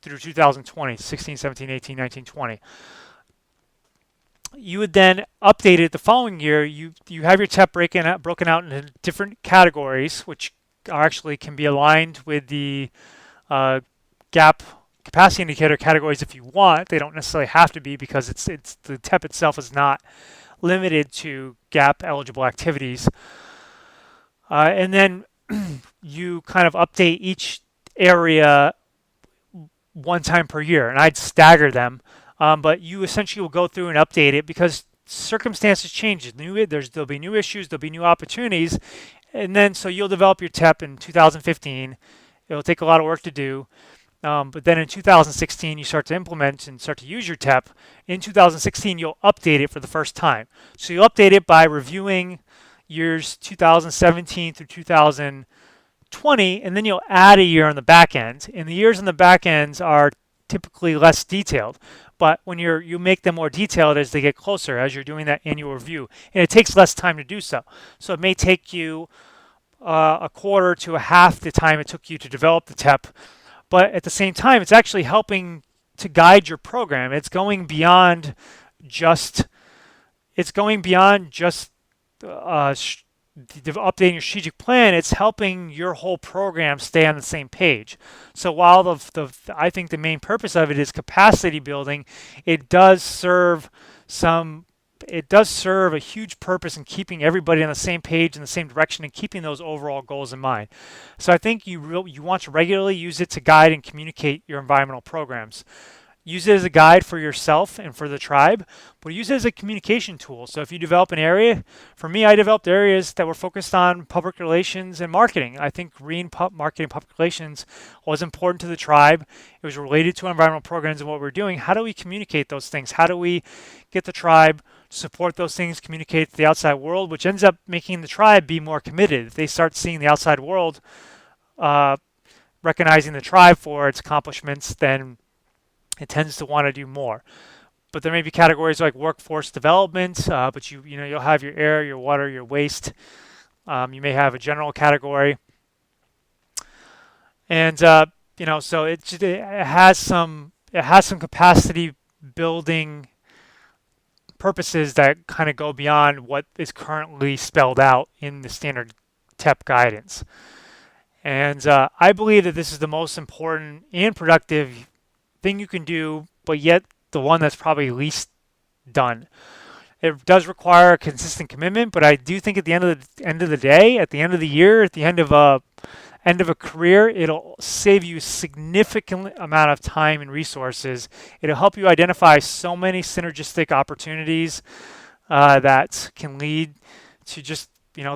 through 2020, 16, 17, 18, 19, 20. You would then update it the following year. You have your TEP broken out into different categories, which actually can be aligned with the GAP capacity indicator categories if you want. They don't necessarily have to be because it's the TEP itself is not limited to GAP eligible activities. And then you kind of update each area one time per year, and I'd stagger them. But you essentially will go through and update it because circumstances change. There'll be new issues, there'll be new opportunities, and then so you'll develop your TEP in 2015. It'll take a lot of work to do. But then in 2016, you start to implement and start to use your TEP. In 2016, you'll update it for the first time. So you'll update it by reviewing years 2017 through 2020, and then you'll add a year on the back end. And the years on the back ends are typically less detailed. But when you make them more detailed as they get closer, as you're doing that annual review, and it takes less time to do so. So it may take you a quarter to a half the time it took you to develop the TEP, but at the same time, it's actually helping to guide your program. It's going beyond just updating your strategic plan. It's helping your whole program stay on the same page. So while I think the main purpose of it is capacity building, it does serve a huge purpose in keeping everybody on the same page in the same direction and keeping those overall goals in mind. So I think you want to regularly use it to guide and communicate your environmental programs. Use it as a guide for yourself and for the tribe, but use it as a communication tool. So if you develop an area, for me, I developed areas that were focused on public relations and marketing. I think marketing public relations was important to the tribe. It was related to environmental programs and what we're doing. How do we communicate those things? How do we get the tribe to support those things, communicate to the outside world, which ends up making the tribe be more committed. If they start seeing the outside world recognizing the tribe for its accomplishments, then it tends to want to do more. But there may be categories like workforce development, but you'll have your air, your water, your waste. You may have a general category, and so it has some capacity building purposes that kind of go beyond what is currently spelled out in the standard TEP guidance. And I believe that this is the most important and productive thing you can do, but yet the one that's probably least done. It does require a consistent commitment, but I do think at the end of the day, at the end of the year, at the end of a career, it'll save you a significant amount of time and resources. It'll help you identify so many synergistic opportunities that can lead to just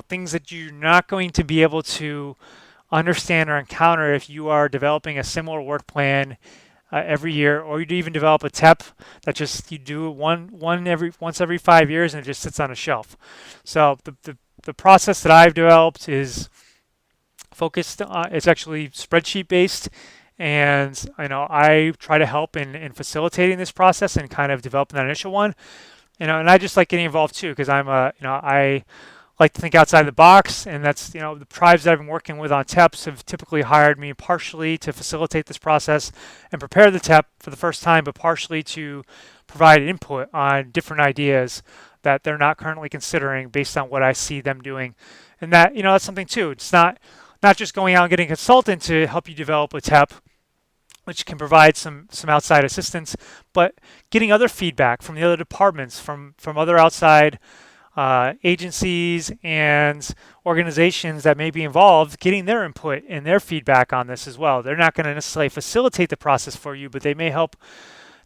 things that you're not going to be able to understand or encounter if you are developing a similar work plan every year, or you'd even develop a TEP that just you do once every 5 years and it just sits on a shelf. So the process that I've developed is focused on, it's actually spreadsheet based, And I try to help in facilitating this process and kind of developing that initial one. And I just like getting involved too, because I like to think outside the box, and that's the tribes that I've been working with on TEPs have typically hired me partially to facilitate this process and prepare the TEP for the first time, but partially to provide input on different ideas that they're not currently considering based on what I see them doing. And that's something too. It's not just going out and getting a consultant to help you develop a TEP, which can provide some outside assistance, but getting other feedback from the other departments, from other outside agencies and organizations that may be involved, getting their input and their feedback on this as well. They're not going to necessarily facilitate the process for you, but they may help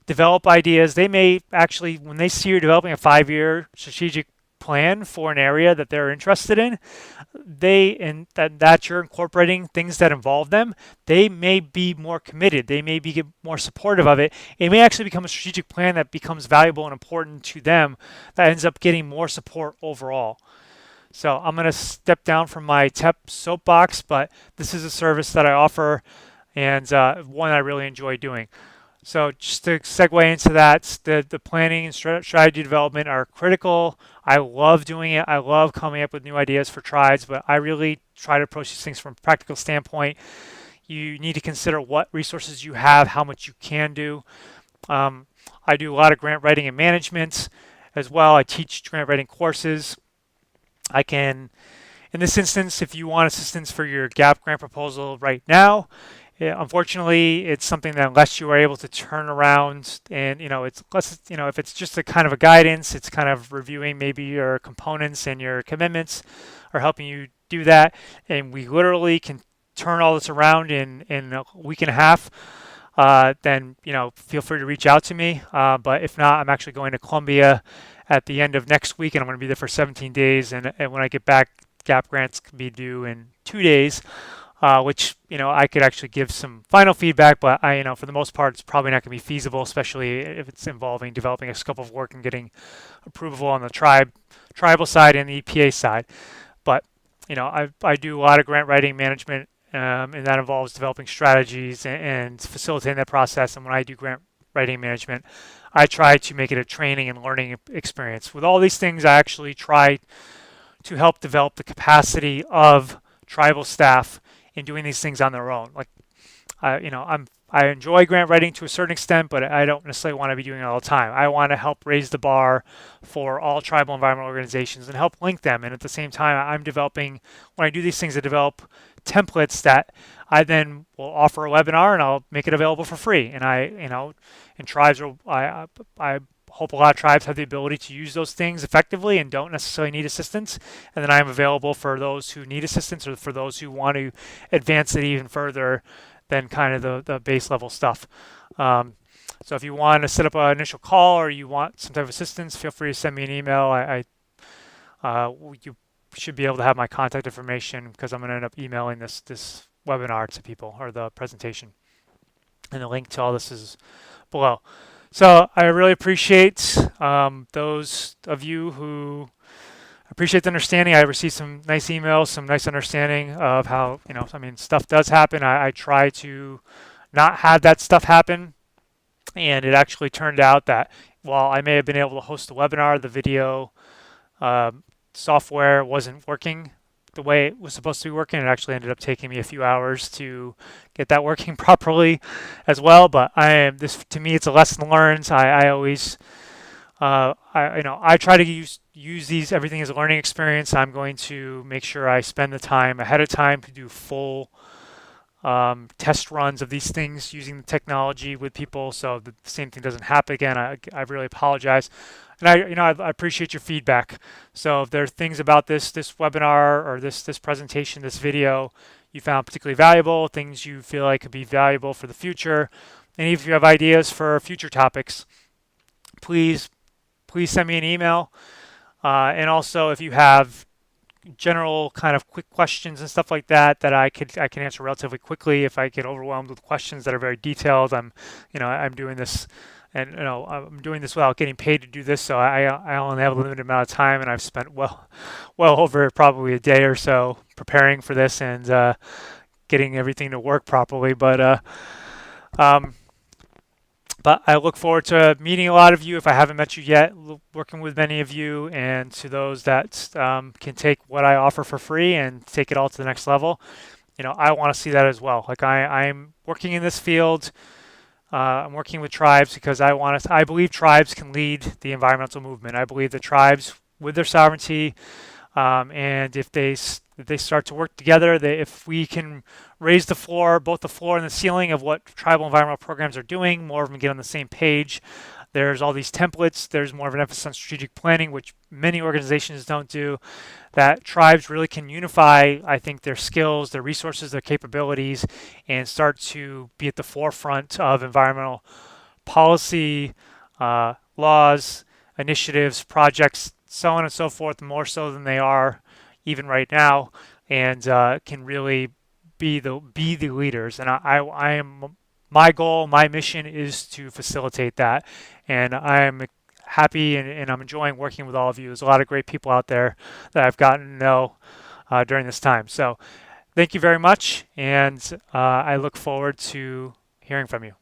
develop ideas. They may actually, when they see you're developing a 5-year strategic plan for an area that they're interested in, that you're incorporating things that involve them, they may be more committed. They may be more supportive of it. It may actually become a strategic plan that becomes valuable and important to them, that ends up getting more support overall. So I'm going to step down from my TEP soapbox, but this is a service that I offer, and one I really enjoy doing. So just to segue into that, the planning and strategy development are critical. I love doing it. I love coming up with new ideas for tribes, but I really try to approach these things from a practical standpoint. You need to consider what resources you have, how much you can do. I do a lot of grant writing and management as well. I teach grant writing courses. In this instance, if you want assistance for your GAP grant proposal right now, unfortunately, it's something that unless you are able to turn around and, it's less, if it's just a kind of a guidance, it's kind of reviewing maybe your components and your commitments or helping you do that. And we literally can turn all this around in a week and a half. Then, feel free to reach out to me. But if not, I'm actually going to Columbia at the end of next week, and I'm going to be there for 17 days. And when I get back, GAP grants can be due in 2 days. Which I could actually give some final feedback, but for the most part, it's probably not going to be feasible, especially if it's involving developing a scope of work and getting approval on the tribal side and the EPA side. But I do a lot of grant writing management, and that involves developing strategies and facilitating that process. And when I do grant writing management, I try to make it a training and learning experience. With all these things, I actually try to help develop the capacity of tribal staff in doing these things on their own. Like, I enjoy grant writing to a certain extent, but I don't necessarily want to be doing it all the time. I want to help raise the bar for all tribal environmental organizations and help link them. And at the same time, when I do these things, I develop templates that I then will offer a webinar, and I'll make it available for free. And I hope a lot of tribes have the ability to use those things effectively and don't necessarily need assistance. And then I am available for those who need assistance or for those who want to advance it even further than kind of the base level stuff. So if you want to set up an initial call or you want some type of assistance, feel free to send me an email. You should be able to have my contact information because I'm going to end up emailing this webinar to people, or the presentation. And the link to all this is below. So I really appreciate those of you who appreciate the understanding. I received some nice emails, some nice understanding of how, stuff does happen. I try to not have that stuff happen. And it actually turned out that while I may have been able to host a webinar, the video software wasn't working the way it was supposed to be working. It actually ended up taking me a few hours to get that working properly as well. But to me, it's a lesson learned. I always, I try to use everything as a learning experience. I'm going to make sure I spend the time ahead of time to do full test runs of these things using the technology with people, so the same thing doesn't happen again. I really apologize. And I appreciate your feedback. So if there are things about this webinar or this presentation, this video you found particularly valuable, things you feel like could be valuable for the future, and if you have ideas for future topics, please send me an email. And also, if you have general kind of quick questions and stuff like that I can answer relatively quickly. If I get overwhelmed with questions that are very detailed, I'm doing this. And I'm doing this without getting paid to do this, so I only have a limited amount of time, and I've spent well over probably a day or so preparing for this and getting everything to work properly. But Um, but I look forward to meeting a lot of you if I haven't met you yet, working with many of you, and to those that can take what I offer for free and take it all to the next level. I want to see that as well. Like I'm working in this field. I'm working with tribes because I believe tribes can lead the environmental movement. I believe the tribes, with their sovereignty, and if they start to work together, if we can raise the floor, both the floor and the ceiling of what tribal environmental programs are doing, more of them get on the same page. There's all these templates. There's more of an emphasis on strategic planning, which many organizations don't do. That tribes really can unify, I think, their skills, their resources, their capabilities, and start to be at the forefront of environmental policy, laws, initiatives, projects, so on and so forth, more so than they are even right now, and can really be the leaders. And I am my goal, my mission is to facilitate that, and I am happy and I'm enjoying working with all of you. There's a lot of great people out there that I've gotten to know during this time. So thank you very much, and I look forward to hearing from you.